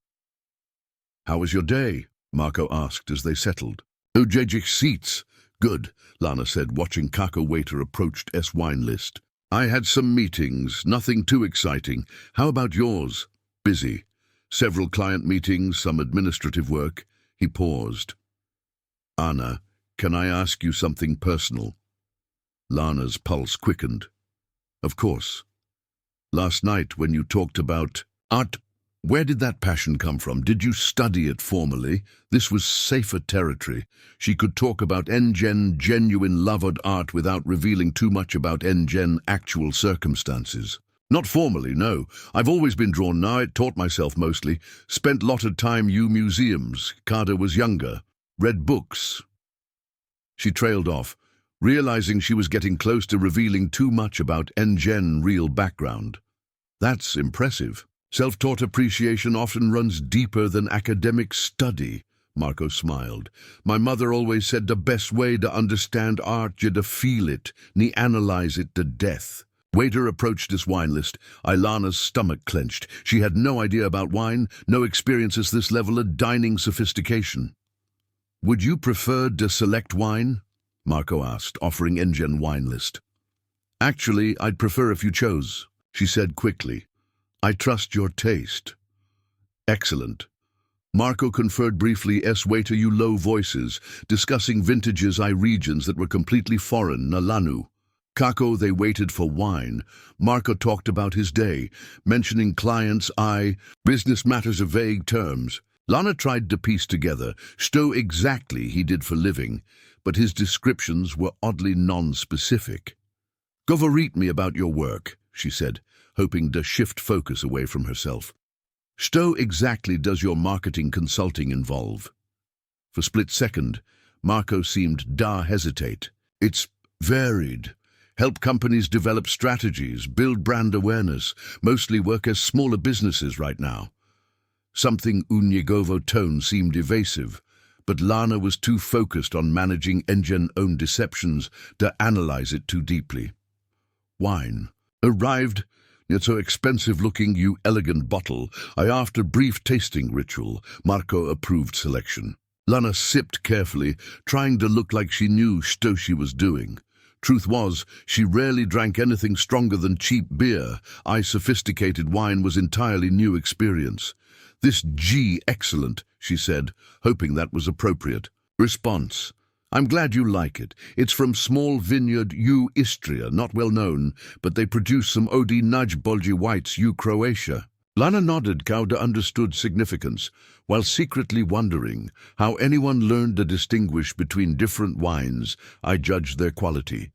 "How was your day?" Marco asked as they settled. "Ujejik seats." "Good," Lana said, watching Kako waiter approached wine list. "I had some meetings, nothing too exciting. How about yours?" "Busy. Several client meetings, some administrative work." He paused. "Anna, can I ask you something personal?" Lana's pulse quickened. "Of course. Last night when you talked about art, where did that passion come from? Did you study it formally?" This was safer territory. She could talk about Ungen genuine love of art without revealing too much about Ungen actual circumstances. "Not formally, no. I've always been drawn now. I taught myself mostly. Spent lot of time museums. Kada was younger. Read books." She trailed off. realizing she was getting close to revealing too much about Njen's real background. That's impressive. Self-taught appreciation often runs deeper than academic study, Marco smiled. My mother always said the best way to understand art is to feel it, ni analyze it to death. Waiter approached his wine list. Ilana's stomach clenched. She had no idea about wine, no experience at this level of dining sophistication. Would you prefer to select wine? Marco asked, offering Njen wine list. Actually, I'd prefer if you chose, she said quickly. I trust your taste. Excellent. Marco conferred briefly waiter you low voices, discussing vintages regions that were completely foreign na Lanu. Kako they waited for wine. Marco talked about his day, mentioning clients business matters of vague terms. Lana tried to piece together sto exactly he did for living, but his descriptions were oddly non-specific. Govorite me about your work, she said, hoping to shift focus away from herself. Sto exactly does your marketing consulting involve? For a split second, Marco seemed hesitate. It's varied. Help companies develop strategies, build brand awareness, mostly work as smaller businesses right now. Something Unyegovo tone seemed evasive, but Lana was too focused on managing Njen's own deceptions to analyze it too deeply. Wine. Arrived, yet so expensive-looking you elegant bottle. After brief tasting ritual, Marco approved selection. Lana sipped carefully, trying to look like she knew sto she was doing. Truth was, she rarely drank anything stronger than cheap beer. Sophisticated wine was entirely new experience. This excellent, she said, hoping that was appropriate. Response. I'm glad you like it. It's from small vineyard Istria, not well known, but they produce some Odi Najbolji whites Croatia. Lana nodded, Kauda understood significance, while secretly wondering how anyone learned to distinguish between different wines. I judged their quality.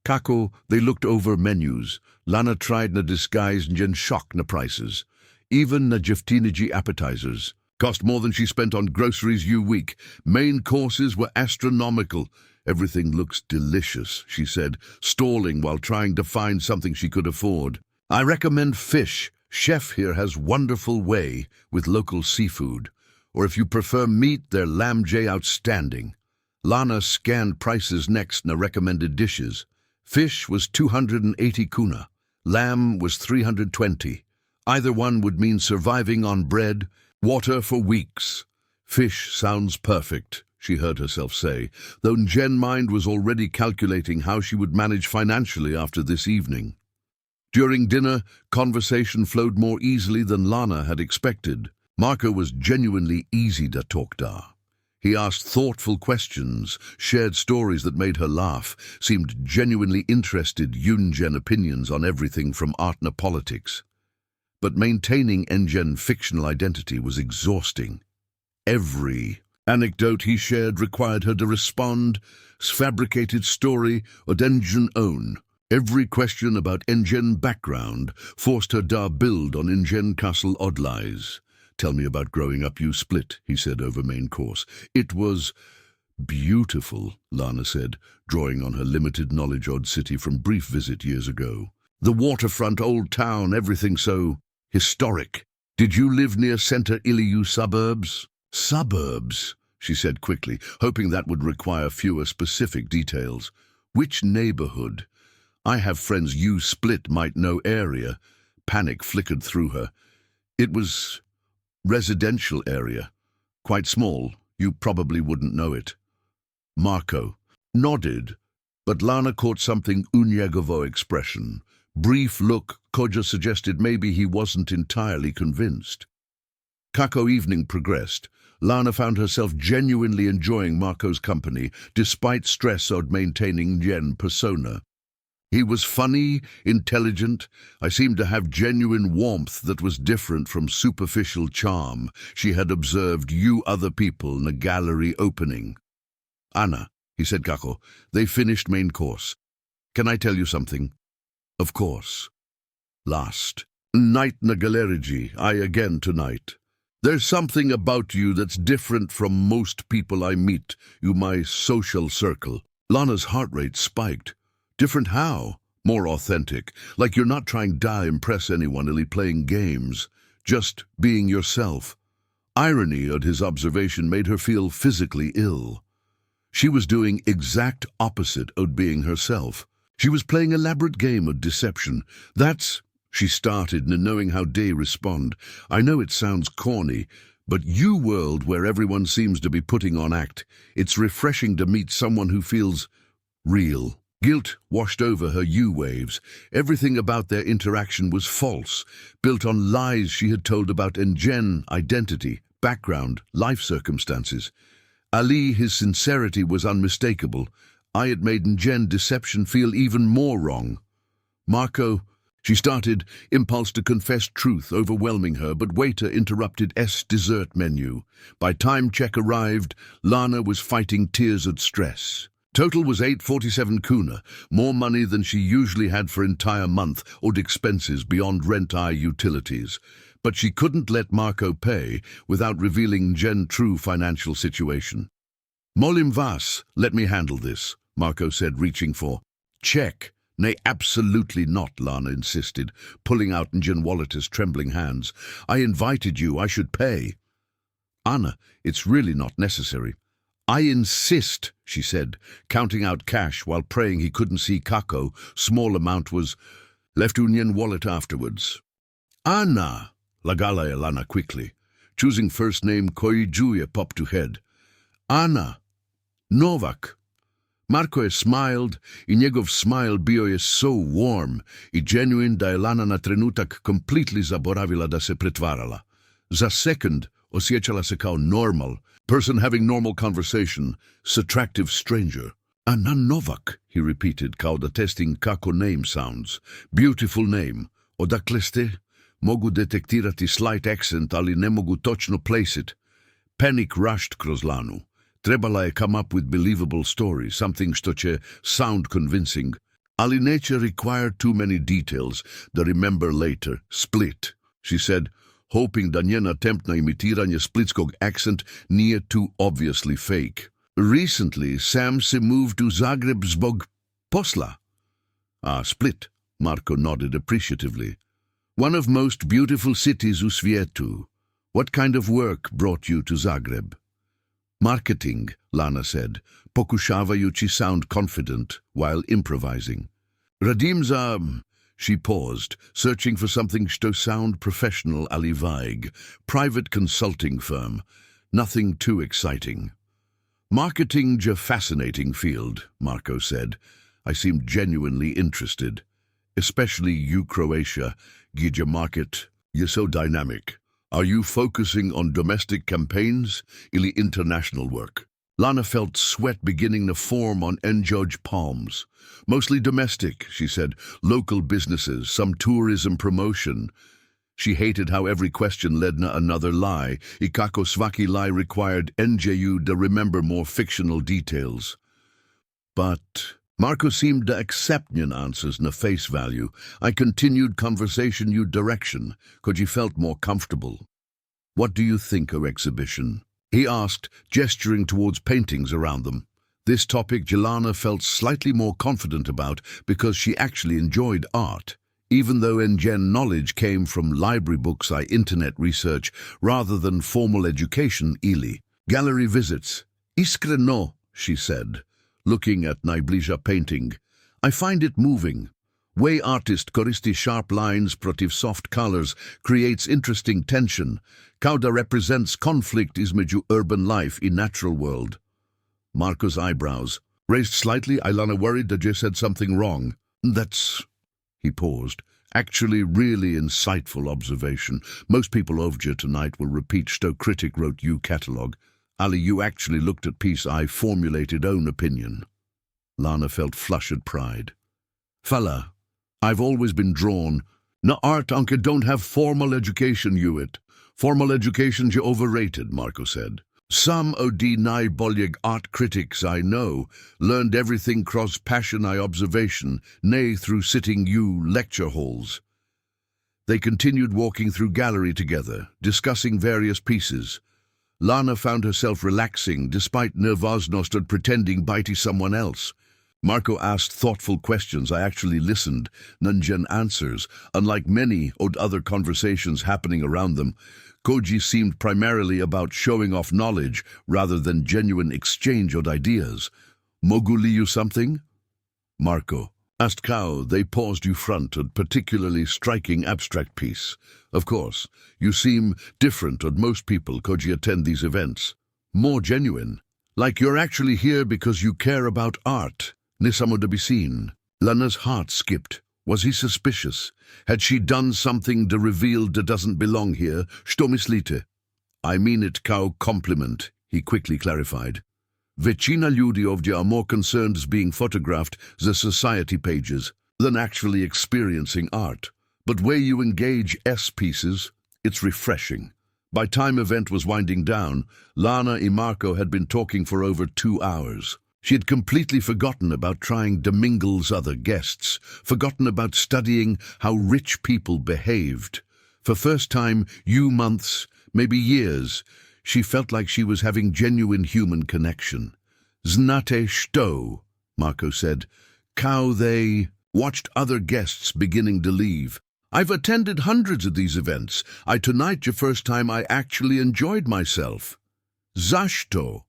Kako, they looked over menus. Lana tried na disguise and shock na prices. Even na Dziewczyna appetizers. Cost more than she spent on groceries week. Main courses were astronomical. Everything looks delicious, she said, stalling while trying to find something she could afford. I recommend fish. Chef here has wonderful way with local seafood. Or if you prefer meat, their lamb outstanding. Lana scanned prices next na recommended dishes. Fish was 280 kuna. Lamb was 320. Either one would mean surviving on bread, water for weeks. Fish sounds perfect, she heard herself say, though Njen's mind was already calculating how she would manage financially after this evening. During dinner, conversation flowed more easily than Lana had expected. Marco was genuinely easy to talk to. He asked thoughtful questions, shared stories that made her laugh, seemed genuinely interested in Njen's opinions on everything from art to politics. But maintaining Njen's fictional identity was exhausting. Every anecdote he shared required her to respond, fabricated story or Njen's own. Every question about Njen's background forced her to build on Njen's castle odd lies. Tell me about growing up you split, he said over main course. It was beautiful, Lana said, drawing on her limited knowledge odd city from brief visit years ago. The waterfront, old town, everything so historic. Did you live near Center Iliu suburbs? Suburbs, she said quickly, hoping that would require fewer specific details. Which neighborhood? I have friends you split might know area. Panic flickered through her. It was residential area. Quite small. You probably wouldn't know it. Marco nodded, but Lana caught something Unyegovo expression. Brief look, Koja suggested maybe he wasn't entirely convinced. Kako evening progressed. Lana found herself genuinely enjoying Marco's company, despite stress of maintaining Njen's persona. He was funny, intelligent. I seemed to have genuine warmth that was different from superficial charm she had observed other people in a gallery opening. Anna, he said Kako, they finished main course. Can I tell you something? Of course. Last night na galeriji, I again tonight. There's something about you that's different from most people I meet, my social circle. Lana's heart rate spiked. Different how? More authentic, like you're not trying to impress anyone или playing games, just being yourself. Irony at his observation made her feel physically ill. She was doing exact opposite of being herself. She was playing elaborate game of deception. That's, she started, knowing how they respond. I know it sounds corny, but you world where everyone seems to be putting on act, it's refreshing to meet someone who feels real. Guilt washed over her U-waves. Everything about their interaction was false, built on lies she had told about Jen, identity, background, life circumstances. Ali, his sincerity was unmistakable. I had made Jen deception feel even more wrong. Marco, she started, impulse to confess truth overwhelming her, but waiter interrupted dessert menu. By time check arrived, Lana was fighting tears of stress. Total was 847 kuna, more money than she usually had for entire month, or expenses beyond rent-eye utilities. But she couldn't let Marco pay without revealing Jen's true financial situation. Molim vas, let me handle this, Marco said, reaching for check. Nay, absolutely not, Lana insisted, pulling out Jen Wallet's trembling hands. I invited you, I should pay. Anna, it's really not necessary. I insist, she said, counting out cash while praying he couldn't see Kako. Small amount was left Union wallet afterwards. Anna, lagala Elana quickly. Choosing first name Koijuya popped to head. Anna, Novak. Marco smiled, I niegov smile bio jest so warm, I genuine da Elana na trenutak completely zaboravila da se pretvarala. Za sekund osjećala se kao normal, person having normal conversation, attractive stranger. Anna Novak, he repeated, kao da testing kako name sounds. Beautiful name. Odakle ste? Mogu detektirati slight accent, ali ne mogu točno place it. Panic rushed kroz Lanu. Trebala je come up with believable story, something što će sound convincing. Ali nature required too many details, da remember later. Split, she said, hoping da njen attempt na imitiranje splitskog accent nije too obviously fake. Recently, Sam se moved to Zagreb zbog posla. Ah, Split, Marco nodded appreciatively. One of most beautiful cities u svijetu. What kind of work brought you to Zagreb? Marketing, Lana said, pokušavajući sound confident while improvising. Radim za... She paused, searching for something to sound professional ali vague. Private consulting firm. Nothing too exciting. Marketing's a fascinating field, Marco said. I seemed genuinely interested. Especially you, Croatia. Gija market. You're so dynamic. Are you focusing on domestic campaigns ili international work? Lana felt sweat beginning to form on Njoj's palms. Mostly domestic, she said. Local businesses, some tourism promotion. She hated how every question led to another lie. Ikako svaki lie required NJU to remember more fictional details. But Marco seemed to accept nyan answers na face value. I continued conversation you direction, cause you felt more comfortable. What do you think of exhibition? He asked, gesturing towards paintings around them. This topic Jelana felt slightly more confident about because she actually enjoyed art, even though Njen knowledge came from library books I internet research rather than formal education ili. Gallery visits. Iskreno, she said, looking at najbliża painting. I find it moving. Way artist koristi sharp lines protiv soft colors creates interesting tension. Kauda represents conflict između urban life in natural world. Marco's eyebrows raised slightly. Ilana worried that Jay said something wrong. That's... He paused. Actually really insightful observation. Most people ovja tonight will repeat Sto critic wrote you catalogue. Ali, you actually looked at piece I formulated own opinion. Lana felt flushed pride. Falla, I've always been drawn. Na art anke don't have formal education you it. Formal education's overrated, Marco said. Some od najboljeg art critics I know learned everything cross passion I observation, nay through sitting you lecture halls. They continued walking through gallery together, discussing various pieces. Lana found herself relaxing despite nervosnost and pretending to someone else. Marco asked thoughtful questions. I actually listened. Nunjen answers. Unlike many other conversations happening around them, Koji seemed primarily about showing off knowledge rather than genuine exchange of ideas. Moguli you something? Marco asked Kao. They paused you front, a particularly striking abstract piece. Of course, you seem different od most people Koji attend these events. More genuine. Like you're actually here because you care about art. Nisamo to be seen. Lana's heart skipped. Was he suspicious? Had she done something that revealed that doesn't belong here? Što myslite? I mean it, Kao, compliment, he quickly clarified. Većina ljudi ovdje are more concerned as being photographed the society pages than actually experiencing art. But where you engage pieces, it's refreshing. By time event was winding down, Lana and Marco had been talking for over 2 hours. She had completely forgotten about trying to mingle with other guests, forgotten about studying how rich people behaved. For first time, months, maybe years, she felt like she was having genuine human connection. Znate što, Marco said. Kao they watched other guests beginning to leave. I've attended hundreds of these events. Tonight the first time I actually enjoyed myself. Zašto?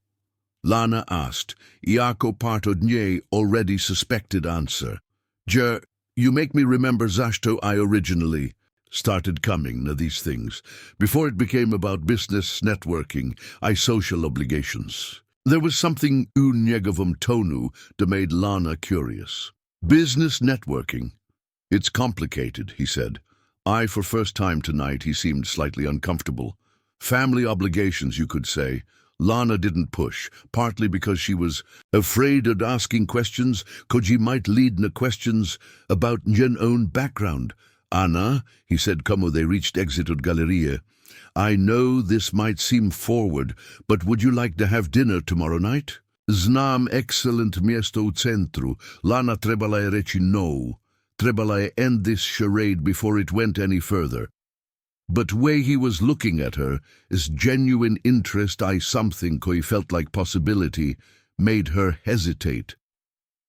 Lana asked. Iako part od nje already suspected answer. You make me remember zašto I originally started coming to these things. Before it became about business networking, social obligations. There was something u njegovom tonu that made Lana curious. Business networking. It's complicated, he said. For first time tonight, he seemed slightly uncomfortable. Family obligations, you could say. Lana didn't push, partly because she was afraid of asking questions, Koji might lead na questions about njen own background. Anna, he said como they reached exit od Galleria, I know this might seem forward, but would you like to have dinner tomorrow night? Znam excellent miesto u centru. Lana trebala reći no. Trebala end this charade before it went any further. But way he was looking at her, his genuine interest something he felt like possibility, made her hesitate.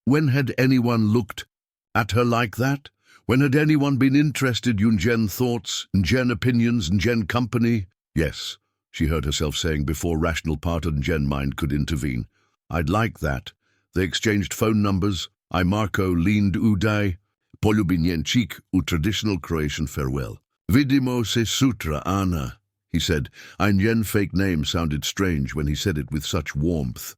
When had anyone looked at her like that? When had anyone been interested in Njen thoughts, Njen opinions, Njen company? Yes, she heard herself saying before rational part of Njen mind could intervene. I'd like that. They exchanged phone numbers. Marco leaned Udai. Polubinjenčik u traditional Croatian farewell. Vidimo se sutra, Anna, he said. Njen fake name sounded strange when he said it with such warmth.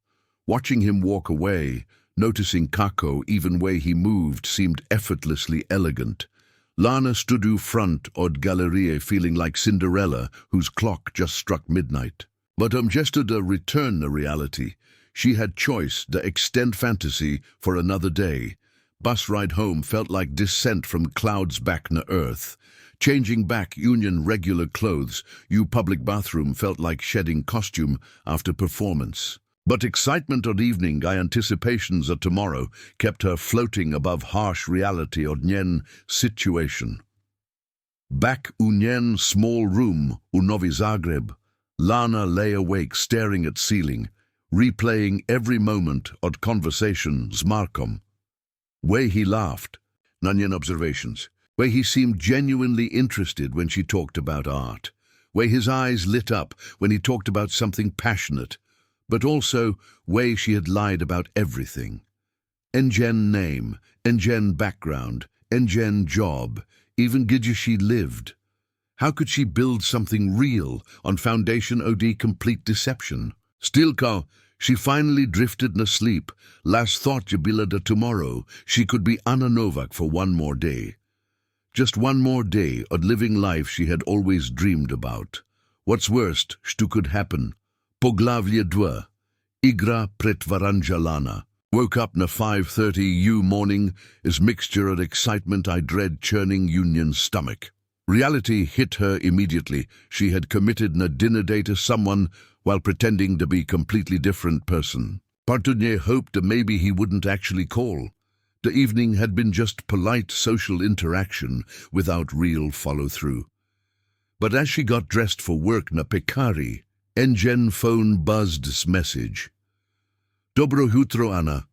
Watching him walk away, noticing Kako, even way he moved, seemed effortlessly elegant. Lana stood u front od Galleria feeling like Cinderella, whose clock just struck midnight. But just to return to reality, she had choice to extend fantasy for another day. Bus ride home felt like descent from clouds back to earth. Changing back union regular clothes, public bathroom felt like shedding costume after performance. But excitement of evening, anticipations of tomorrow, kept her floating above harsh reality of Njen situation. Back Njen small room Novi Zagreb, Lana lay awake staring at ceiling, replaying every moment of conversation s Markom. Way he laughed, Nunyan observations. Way he seemed genuinely interested when she talked about art. Way his eyes lit up when he talked about something passionate. But also, way she had lied about everything. Njen name, Njen background, Njen job, even gidja she lived. How could she build something real on foundation od complete deception? Stilko, she finally drifted in asleep. Last thought Jabila da tomorrow, she could be Anna Novak for one more day. Just one more day of living life she had always dreamed about. What's worst, stu could happen. Poglavlje 2. Igra pretvaranjalana. Woke up na 5:30 morning, is mixture of excitement I dread churning Union's stomach. Reality hit her immediately. She had committed na dinner date to someone while pretending to be completely different person. Partunye hoped that maybe he wouldn't actually call. The evening had been just polite social interaction without real follow-through. But as she got dressed for work na Pekari, Njen phone buzzed message. Dobro jutro, Anna.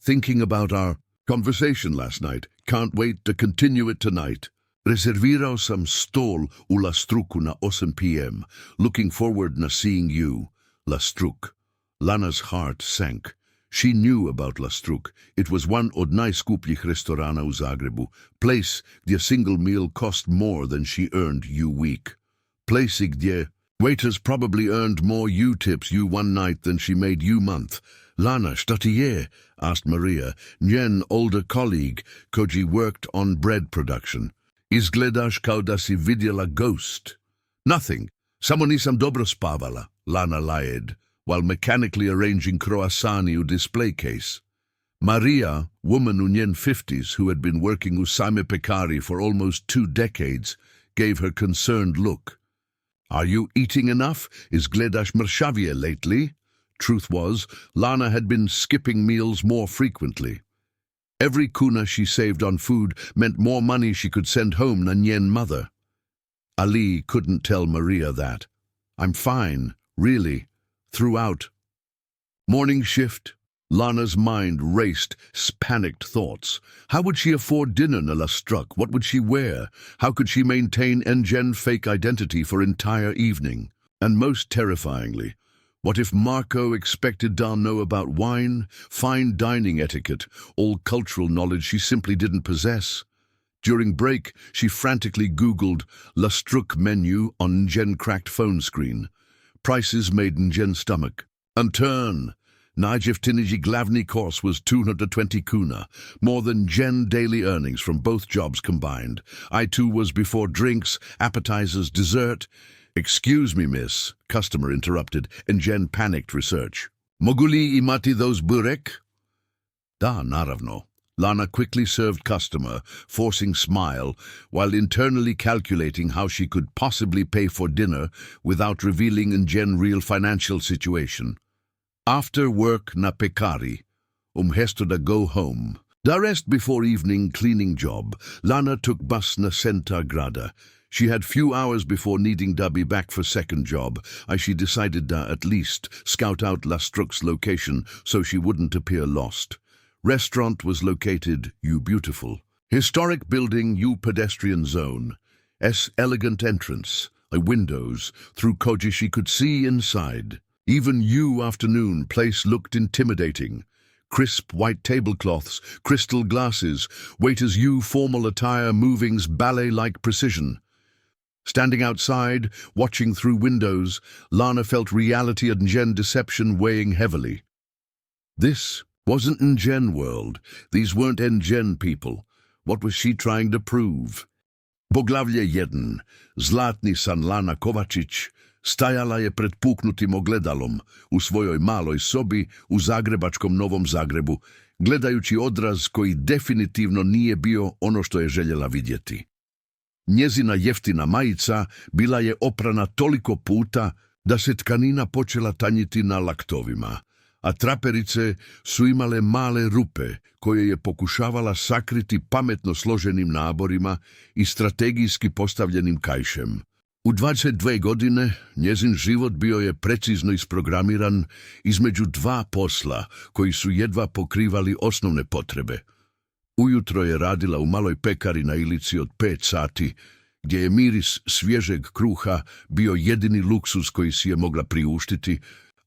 Thinking about our conversation last night. Can't wait to continue it tonight. Reservirao sam stol u Lastruku na 8 p.m. Looking forward na seeing you. Lastruk. Lana's heart sank. She knew about Lastruk. It was one od najskupljih restorana u Zagrebu. Place gdje a single meal cost more than she earned you week. Place gdje waiters probably earned more you tips you one night than she made you month. Lana, šta ti je? Asked Maria, njen older colleague, koji worked on bread production. Izgledaš kao da si vidjela ghost. Nothing. Samo nisam dobro spavala, Lana lied, while mechanically arranging croissani u display case. Maria, woman u njen 50s who had been working u same pekari for almost 2 decades, gave her concerned look. Are you eating enough? Izgledaš mršavije lately? Truth was, Lana had been skipping meals more frequently. Every kuna she saved on food meant more money she could send home than njen mother. Ali couldn't tell Maria that. I'm fine, really, throughout. Morning shift. Lana's mind raced panicked thoughts. How would she afford dinner na Lastruk? What would she wear? How could she maintain Njen fake identity for entire evening? And most terrifyingly, what if Marco expected to know about wine, fine dining etiquette, all cultural knowledge she simply didn't possess? During break, she frantically Googled Lastruk menu on Njen cracked phone screen. Prices made Njen stomach. And turn. Na Dziewczyny glavny course was 220 kuna, more than Njen daily earnings from both jobs combined. I too was before drinks, appetizers, dessert. Excuse me, miss, customer interrupted, and Njen panicked research. Moguli imati those burek? Da, naravno. Lana quickly served customer, forcing smile, while internally calculating how she could possibly pay for dinner without revealing Njen's real financial situation. After work na pekari, hesto da go home. Da rest before evening cleaning job, Lana took bus na Centa Grada. She had few hours before needing to be back for second job, as she decided to at least scout out Lastruk's location so she wouldn't appear lost. Restaurant was located, you beautiful. Historic building, you pedestrian zone. Elegant entrance, windows, through koji she could see inside. Even you afternoon place looked intimidating. Crisp white tablecloths, crystal glasses, waiters you formal attire movings ballet-like precision. Standing outside, watching through windows, Lana felt reality and Njen deception weighing heavily. This wasn't Njen world. These weren't Njen people. What was she trying to prove? Jeden, zlatni san Lana Kovačić, stajala je pred puknutim ogledalom u svojoj maloj sobi u zagrebačkom Novom Zagrebu, gledajući odraz koji definitivno nije bio ono što je željela vidjeti. Njezina jeftina majica bila je oprana toliko puta da se tkanina počela tanjiti na laktovima, a traperice su imale male rupe koje je pokušavala sakriti pametno složenim naborima i strategijski postavljenim kajšem. U 22 godine njezin život bio je precizno isprogramiran između 2 posla koji su jedva pokrivali osnovne potrebe. Ujutro je radila u maloj pekari na Ilici od 5 sati, gdje je miris svježeg kruha bio jedini luksuz koji si je mogla priuštiti,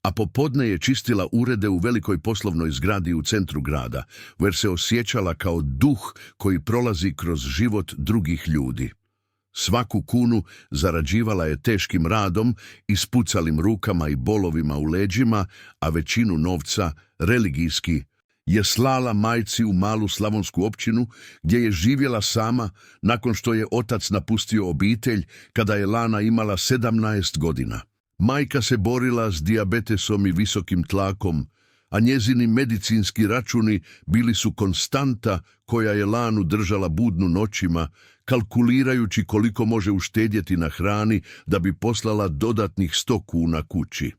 a popodne je čistila urede u velikoj poslovnoj zgradi u centru grada, jer se osjećala kao duh koji prolazi kroz život drugih ljudi. Svaku kunu zarađivala je teškim radom, ispucalim rukama i bolovima u leđima, a većinu novca, religijski, je slala majci u malu slavonsku općinu, gdje je živjela sama nakon što je otac napustio obitelj kada je Lana imala 17 godina. Majka se borila s dijabetesom i visokim tlakom, a njezini medicinski računi bili su konstanta koja je Lanu držala budnu noćima, kalkulirajući koliko može uštedjeti na hrani da bi poslala dodatnih 100 kuna kući.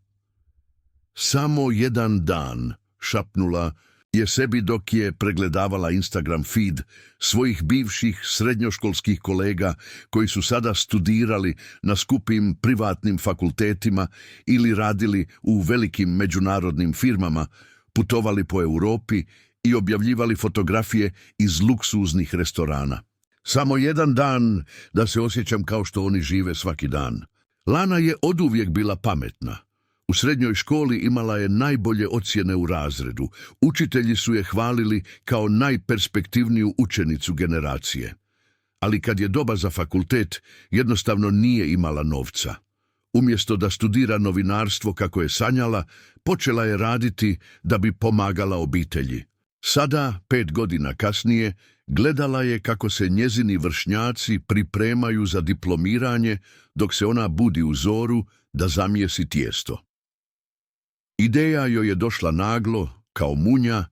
Samo jedan dan, šapnula, je sebi dok je pregledavala Instagram feed svojih bivših srednjoškolskih kolega koji su sada studirali na skupim privatnim fakultetima ili radili u velikim međunarodnim firmama, putovali po Europi i objavljivali fotografije iz luksuznih restorana. Samo jedan dan da se osjećam kao što oni žive svaki dan. Lana je oduvijek bila pametna. U srednjoj školi imala je najbolje ocjene u razredu. Učitelji su je hvalili kao najperspektivniju učenicu generacije. Ali kad je doba za fakultet, jednostavno nije imala novca. Umjesto da studira novinarstvo kako je sanjala, počela je raditi da bi pomagala obitelji. Sada, 5 godina kasnije, gledala je kako se njezini vršnjaci pripremaju za diplomiranje dok se ona budi u zoru da zamijesi tijesto. Ideja joj je došla naglo, kao munja,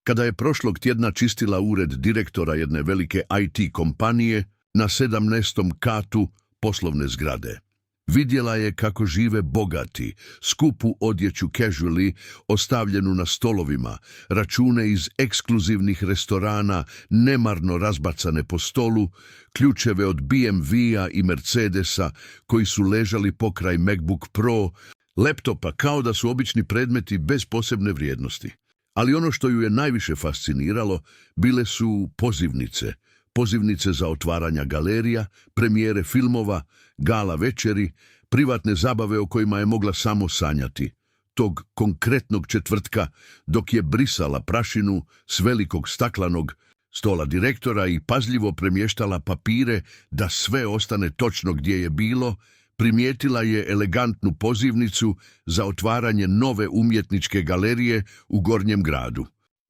kada je prošlog tjedna čistila ured direktora jedne velike IT kompanije na 17. katu poslovne zgrade. Vidjela je kako žive bogati, skupu odjeću casually ostavljenu na stolovima, račune iz ekskluzivnih restorana nemarno razbacane po stolu, ključeve od BMW-a i Mercedesa koji su ležali pokraj MacBook Pro, laptopa kao da su obični predmeti bez posebne vrijednosti. Ali ono što ju je najviše fasciniralo bile su pozivnice. Pozivnice za otvaranja galerija, premijere filmova, gala večeri, privatne zabave o kojima je mogla samo sanjati. Tog konkretnog četvrtka, dok je brisala prašinu s velikog staklenog stola direktora i pažljivo premještala papire da sve ostane točno gdje je bilo, primijetila je elegantnu pozivnicu za otvaranje nove umjetničke galerije u Gornjem gradu.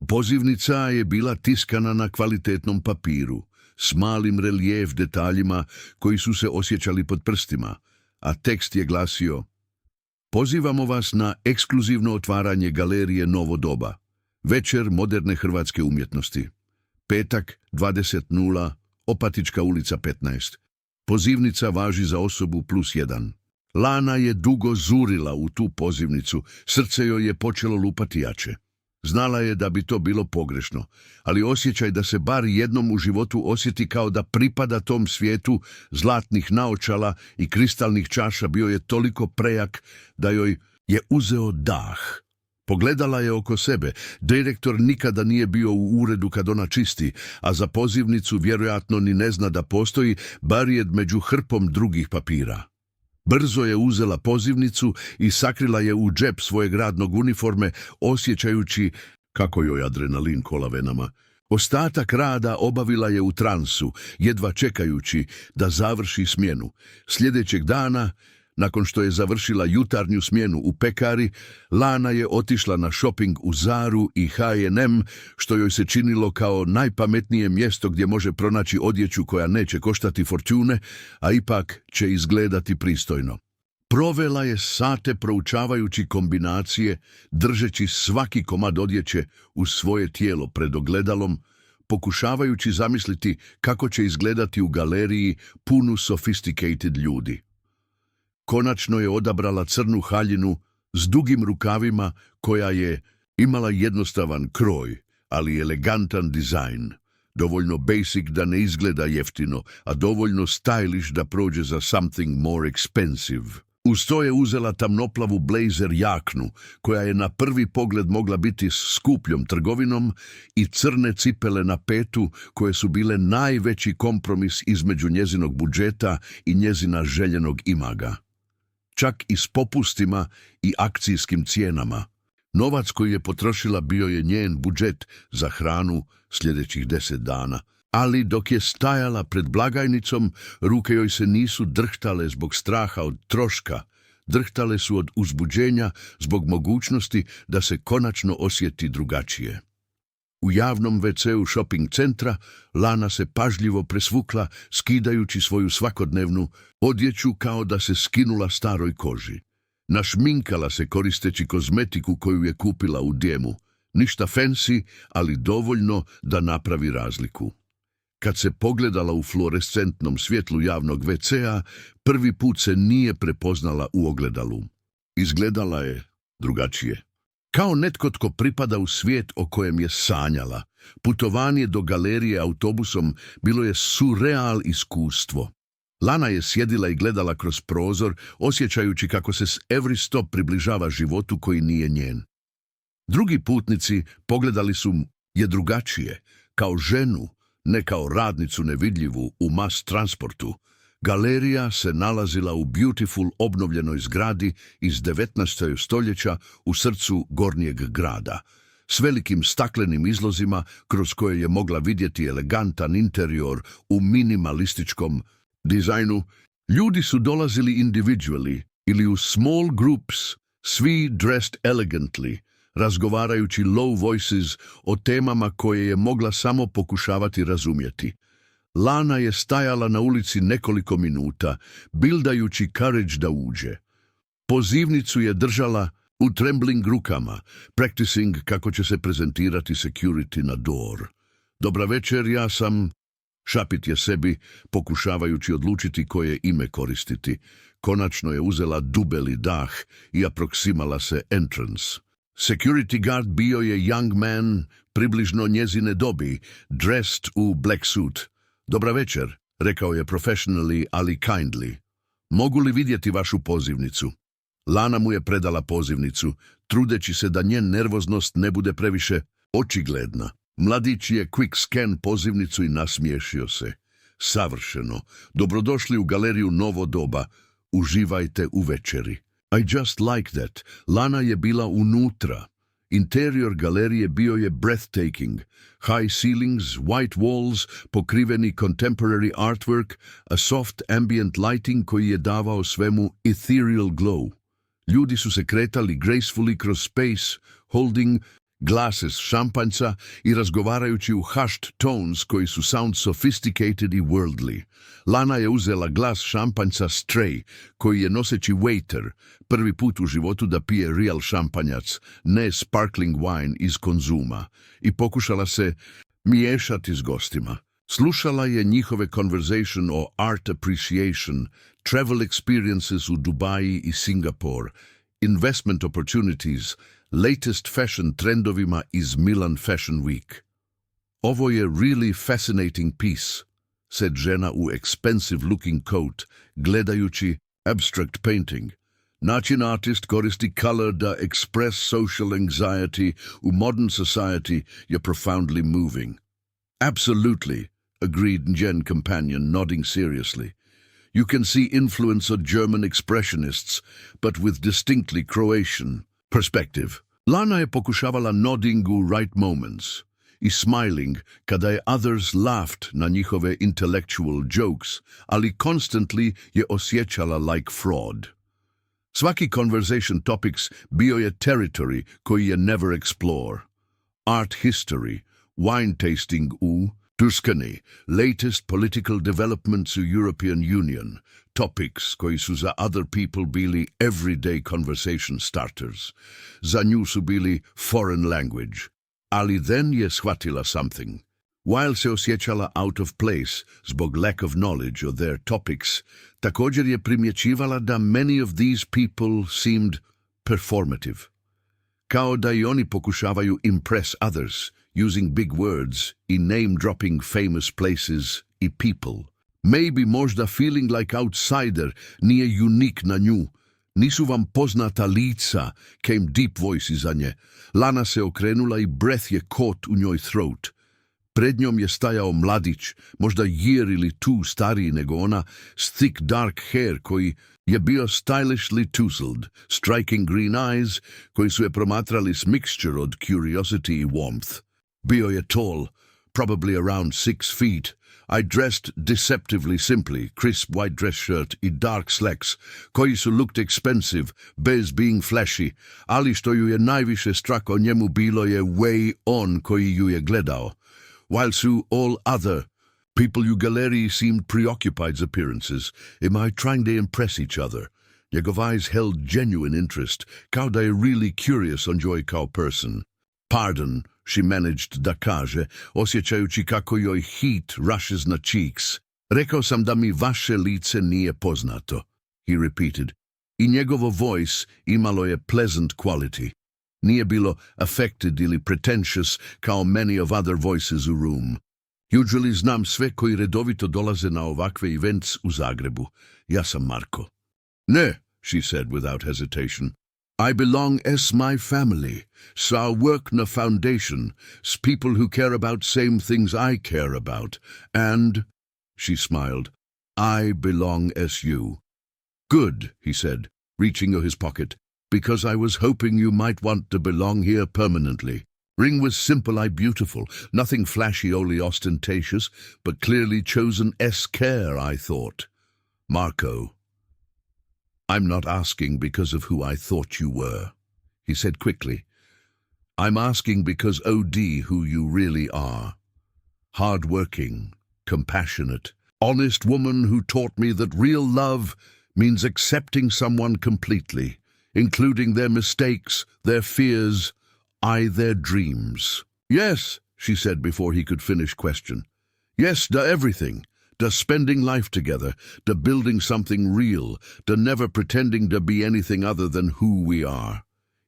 Pozivnica je bila tiskana na kvalitetnom papiru, s malim relijef detaljima koji su se osjećali pod prstima, a tekst je glasio: pozivamo vas na ekskluzivno otvaranje galerije Novo doba, večer moderne hrvatske umjetnosti. Petak, 20.00, Opatička ulica 15. Pozivnica važi za osobu +1. Lana je dugo zurila u tu pozivnicu, srce joj je počelo lupati jače. Znala je da bi to bilo pogrešno, ali osjećaj da se bar jednom u životu osjeti kao da pripada tom svijetu zlatnih naočala i kristalnih čaša bio je toliko prejak da joj je uzeo dah. Pogledala je oko sebe. Direktor nikada nije bio u uredu kad ona čisti, a za pozivnicu vjerojatno ni ne zna da postoji, bar je među hrpom drugih papira. Brzo je uzela pozivnicu i sakrila je u džep svojeg radnog uniforme, osjećajući kako joj adrenalin kola venama. Ostatak rada obavila je u transu, jedva čekajući da završi smjenu. Sljedećeg dana, nakon što je završila jutarnju smjenu u pekari, Lana je otišla na shopping u Zaru i H&M, što joj se činilo kao najpametnije mjesto gdje može pronaći odjeću koja neće koštati fortune, a ipak će izgledati pristojno. Provela je sate proučavajući kombinacije, držeći svaki komad odjeće u svoje tijelo pred ogledalom, pokušavajući zamisliti kako će izgledati u galeriji punu sophisticated ljudi. Konačno je odabrala crnu haljinu s dugim rukavima koja je imala jednostavan kroj, ali elegantan dizajn. Dovoljno basic da ne izgleda jeftino, a dovoljno stylish da prođe za something more expensive. Uz to je uzela tamnoplavu blazer jaknu, koja je na prvi pogled mogla biti skupljom trgovinom, i crne cipele na petu, koje su bile najveći kompromis između njezinog budžeta i njezina željenog imaga. Čak i s popustima i akcijskim cijenama. Novac koji je potrošila bio je njen budžet za hranu sljedećih 10 dana. Ali dok je stajala pred blagajnicom, ruke joj se nisu drhtale zbog straha od troška. Drhtale su od uzbuđenja zbog mogućnosti da se konačno osjeti drugačije. U javnom WC-u shopping centra Lana se pažljivo presvukla, skidajući svoju svakodnevnu odjeću kao da se skinula staroj koži. Našminkala se koristeći kozmetiku koju je kupila u Djemu. Ništa fancy, ali dovoljno da napravi razliku. Kad se pogledala u fluorescentnom svjetlu javnog WC-a, prvi put se nije prepoznala u ogledalu. Izgledala je drugačije. Kao netko tko pripada u svijet o kojem je sanjala. Putovanje do galerije autobusom bilo je surreal iskustvo. Lana je sjedila i gledala kroz prozor, osjećajući kako se s every stop približava životu koji nije njen. Drugi putnici pogledali su je drugačije, kao ženu, ne kao radnicu nevidljivu u mas transportu. Galerija se nalazila u beautiful obnovljenoj zgradi iz 19. stoljeća u srcu gornjeg grada, s velikim staklenim izlozima kroz koje je mogla vidjeti elegantan interior u minimalističkom dizajnu. Ljudi su dolazili individually ili u small groups, svi dressed elegantly, razgovarajući low voices o temama koje je mogla samo pokušavati razumjeti. Lana je stajala na ulici nekoliko minuta, bildajući courage da uđe. Pozivnicu je držala u trembling rukama, practicing kako će se prezentirati security na door. Dobra večer, ja sam... Šapit je sebi, pokušavajući odlučiti koje ime koristiti. Konačno je uzela dubeli dah i aproksimala se entrance. Security guard bio je young man, približno njezine dobi, dressed u black suit. Dobra večer, rekao je professionally, ali kindly. Mogu li vidjeti vašu pozivnicu? Lana mu je predala pozivnicu, trudeći se da njen nervoznost ne bude previše očigledna. Mladić je quick scan pozivnicu i nasmiješio se. Savršeno. Dobrodošli u galeriju Novo doba. Uživajte u večeri. I just like that. Lana je bila unutra. Interior galerije bio je breathtaking. High ceilings, white walls, pokriveni contemporary artwork, a soft ambient lighting koji je davao svemu ethereal glow. Ljudi su se kretali gracefully kroz space, holding glasses šampanjca i razgovarajući u hushed tones koji su sound sophisticated i worldly. Lana je uzela glas šampanjca Stray, koji je noseći waiter, prvi put u životu da pije real šampanjac, ne sparkling wine iz konzuma, i pokušala se miješati s gostima. Slušala je njihove conversation o art appreciation, travel experiences u Dubaji i Singapore, investment opportunities, latest fashion trendovima iz Milan Fashion Week. Ovo je really fascinating piece, said žena u expensive-looking coat, gledajući abstract painting. Način artist koristi color da express social anxiety u modern society je profoundly moving. Absolutely, agreed njen companion, nodding seriously. You can see influence of German expressionists, but with distinctly Croatian perspective. Lana je pokušavala nodding u right moments i smiling kada je others laughed na njihove intellectual jokes, ali constantly je osjećala like fraud. Svaki conversation topics bio je territory koji je never explore. Art history, wine tasting u Tuscany, latest political developments u European Union, topics koji su za other people bili everyday conversation starters. Za nju su bili foreign language. Ali then je shvatila something. While se osjećala out of place zbog lack of knowledge of their topics, također je primjećivala da many of these people seemed performative. Kao da i oni pokušavaju impress others, using big words i name-dropping famous places i people. Maybe možda feeling like outsider nije unique na nju. Nisu vam poznata lica, came deep voice iza nje. Lana se okrenula i breath je caught u njoj throat. Pred njom je stajao mladić, možda year ili two stariji nego ona, s thick dark hair koji je bio stylishly tousled, striking green eyes koji su je promatrali s mixture od curiosity i warmth. Bio je tall, probably around 6 feet. I dressed deceptively simply, crisp white dress shirt i dark slacks, koji su looked expensive, bez being flashy, ali što ju je najviše strako njemu bilo je way on koji ju je gledao. While su all other people u galeriji seemed preoccupied appearances, am I trying to impress each other? Njegov eyes held genuine interest, kao da je really curious on Joy kao person. Pardon, she managed da kaže, osjećajući kako joj heat rushes na cheeks. Rekao sam da mi vaše lice nije poznato, he repeated. I njegovo voice imalo je pleasant quality. Nie bilo affectedly pretentious kao many of other voices u room. Usually znam sve koji redovito dolaze na ovakve events u Zagrebu. Ja sam Marko. Ne, she said without hesitation. I belong as my family, so work na foundation, s people who care about same things I care about, and, she smiled, I belong as you. Good, he said, reaching in his pocket, because I was hoping you might want to belong here permanently. Ring was simple I beautiful, nothing flashy only ostentatious, but clearly chosen care, I thought. Marco. I'm not asking because of who I thought you were, he said quickly. I'm asking because OD who you really are. Hard-working, compassionate, honest woman who taught me that real love means accepting someone completely, including their mistakes, their fears, their dreams. Yes, she said before he could finish question. Yes, to everything. To spending life together, to building something real, to never pretending to be anything other than who we are.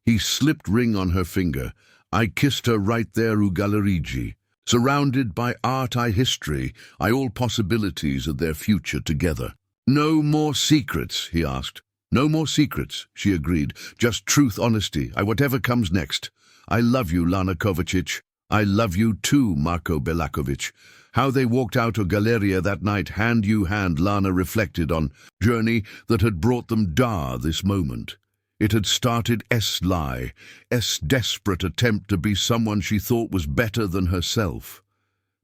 He slipped ring on her finger. I kissed her right there u Gallerigi. Surrounded by art history, all possibilities of their future together. No more secrets, he asked. No more secrets, she agreed. Just truth, honesty, whatever comes next. I love you, Lana Kovacic. I love you too, Marko Belakovic. How they walked out of Galleria that night, hand you hand, Lana reflected on journey that had brought them this moment. It had started lie, desperate attempt to be someone she thought was better than herself.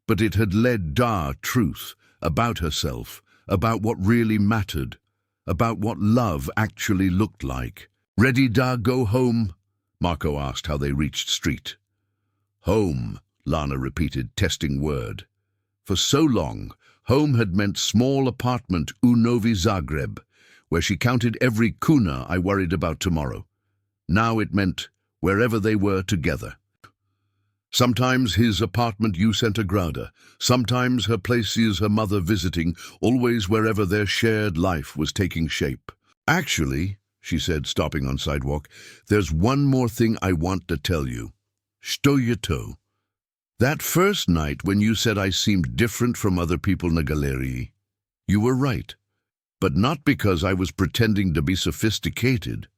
But it had led truth, about herself, about what really mattered, about what love actually looked like. Ready go home? Marco asked how they reached street. Home, Lana repeated, testing word. For so long, home had meant small apartment u Novi Zagreb, where she counted every kuna I worried about tomorrow. Now it meant wherever they were together. Sometimes his apartment u Centigrada, sometimes her places her mother visiting, always wherever their shared life was taking shape. Actually, she said, stopping on sidewalk, there's one more thing I want to tell you. Što je to? That first night when you said I seemed different from other people na Galerii, you were right. But not because I was pretending to be sophisticated,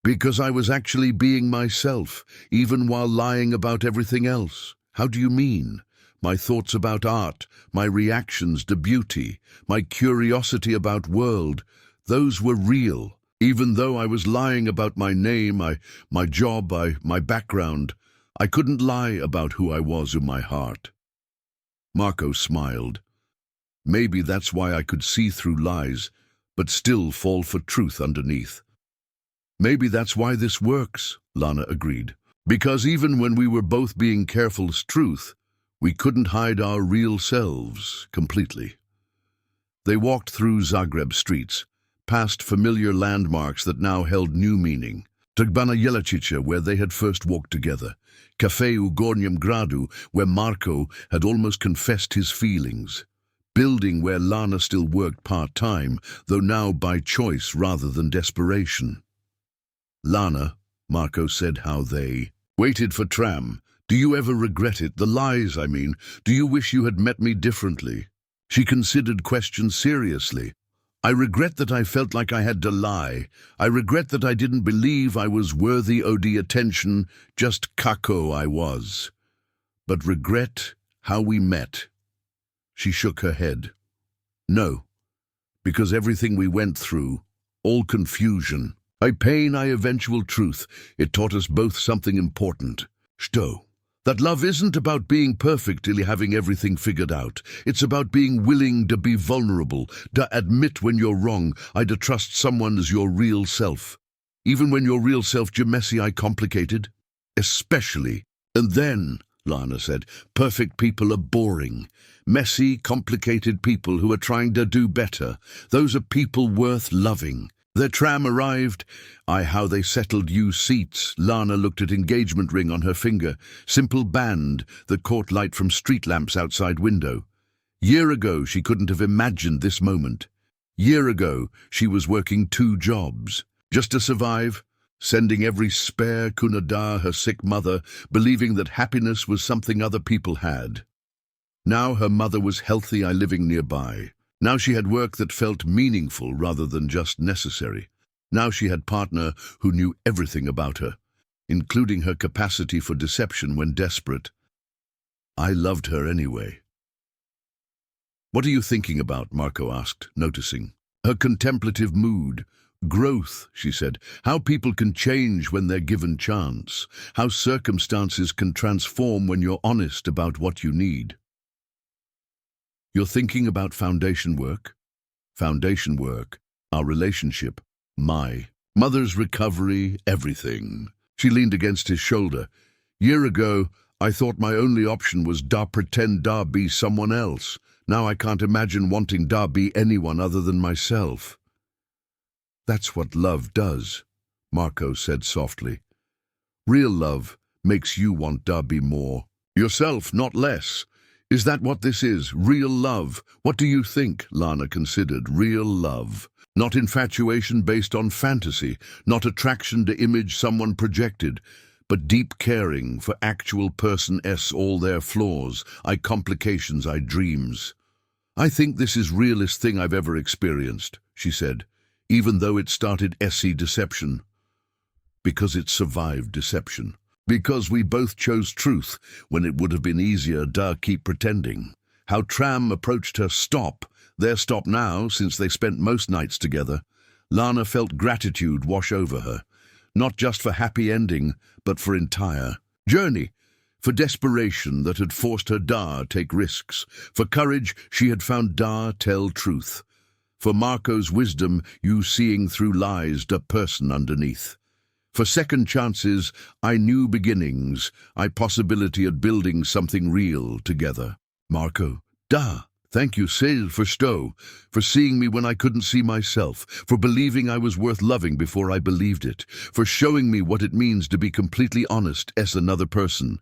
because I was actually being myself, even while lying about everything else. How do you mean? My thoughts about art, my reactions to beauty, my curiosity about world, those were real, even though I was lying about my name, my job, my background. I couldn't lie about who I was in my heart. Marco smiled. Maybe that's why I could see through lies, but still fall for truth underneath. Maybe that's why this works, Lana agreed. Because even when we were both being careful's truth, we couldn't hide our real selves completely. They walked through Zagreb streets, past familiar landmarks that now held new meaning. To Bana Jelačića, where they had first walked together. Cafe u Gornjem Gradu, where Marco had almost confessed his feelings. Building where Lana still worked part-time, though now by choice rather than desperation. Lana, Marco said how they waited for tram. Do you ever regret it? The lies, I mean. Do you wish you had met me differently? She considered question seriously. I regret that I felt like I had to lie. I regret that I didn't believe I was worthy OD attention, just kako I was. But regret how we met. She shook her head. No, because everything we went through, all confusion, pain, eventual truth, it taught us both something important. Što. That love isn't about being perfect till having everything figured out. It's about being willing to be vulnerable, to admit when you're wrong, to trust someone as your real self. Even when your real self messy, complicated. Especially. And then, Lana said, perfect people are boring. Messy, complicated people who are trying to do better. Those are people worth loving. Their tram arrived. How they settled seats. Lana looked at engagement ring on her finger. Simple band that caught light from street lamps outside window. Year ago, she couldn't have imagined this moment. Year ago, she was working 2 jobs. Just to survive. sending every spare kunada her sick mother, believing that happiness was something other people had. Now her mother was healthy, living nearby. Now she had work that felt meaningful rather than just necessary. Now she had partner who knew everything about her, including her capacity for deception when desperate. I loved her anyway. What are you thinking about? Marco asked, noticing her contemplative mood. Growth, she said. How people can change when they're given chance. How circumstances can transform when you're honest about what you need. You're thinking about foundation work? Foundation work, our relationship, my mother's recovery, everything. She leaned against his shoulder. Year ago, I thought my only option was pretend be someone else. Now I can't imagine wanting be anyone other than myself. That's what love does, Marco said softly. Real love makes you want be more. Yourself, not less. Is that what this is? Real love? What do you think? Lana considered. Real love. Not infatuation based on fantasy, not attraction to image someone projected, but deep caring for actual all their flaws, complications, dreams. I think this is realest thing I've ever experienced, she said, even though it started deception. Because it survived deception. Because we both chose truth when it would have been easier keep pretending. How Tram approached her stop. Their stop now, since they spent most nights together. Lana felt gratitude wash over her. Not just for happy ending, but for entire journey. For desperation that had forced her take risks. For courage she had found tell truth. For Marco's wisdom, you seeing through lies person underneath. For second chances, new beginnings, possibility of building something real together. Marco, thank you, for seeing me when I couldn't see myself, for believing I was worth loving before I believed it, for showing me what it means to be completely honest as another person.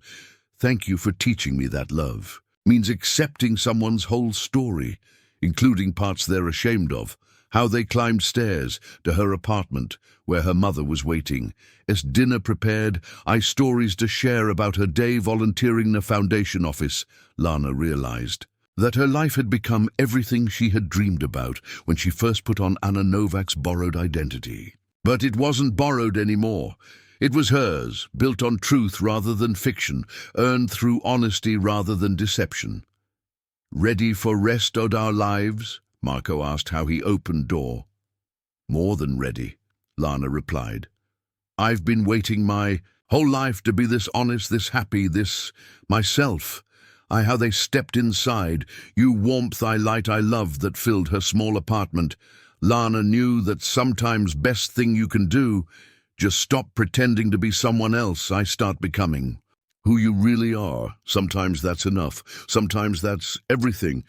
Thank you for teaching me that love means accepting someone's whole story, including parts they're ashamed of, how they climbed stairs to her apartment where her mother was waiting. As dinner prepared, stories to share about her day volunteering in a foundation office. Lana realized that her life had become everything she had dreamed about when she first put on Anna Novak's borrowed identity. But it wasn't borrowed anymore. It was hers, built on truth rather than fiction, earned through honesty rather than deception. Ready for rest of our lives? Marco asked how he opened door. More than ready, Lana replied. I've been waiting my whole life to be this honest, this happy, this myself. How they stepped inside, you warmth, light, love that filled her small apartment. Lana knew that sometimes best thing you can do, just stop pretending to be someone else. Start becoming who you really are. Sometimes that's enough. Sometimes that's everything.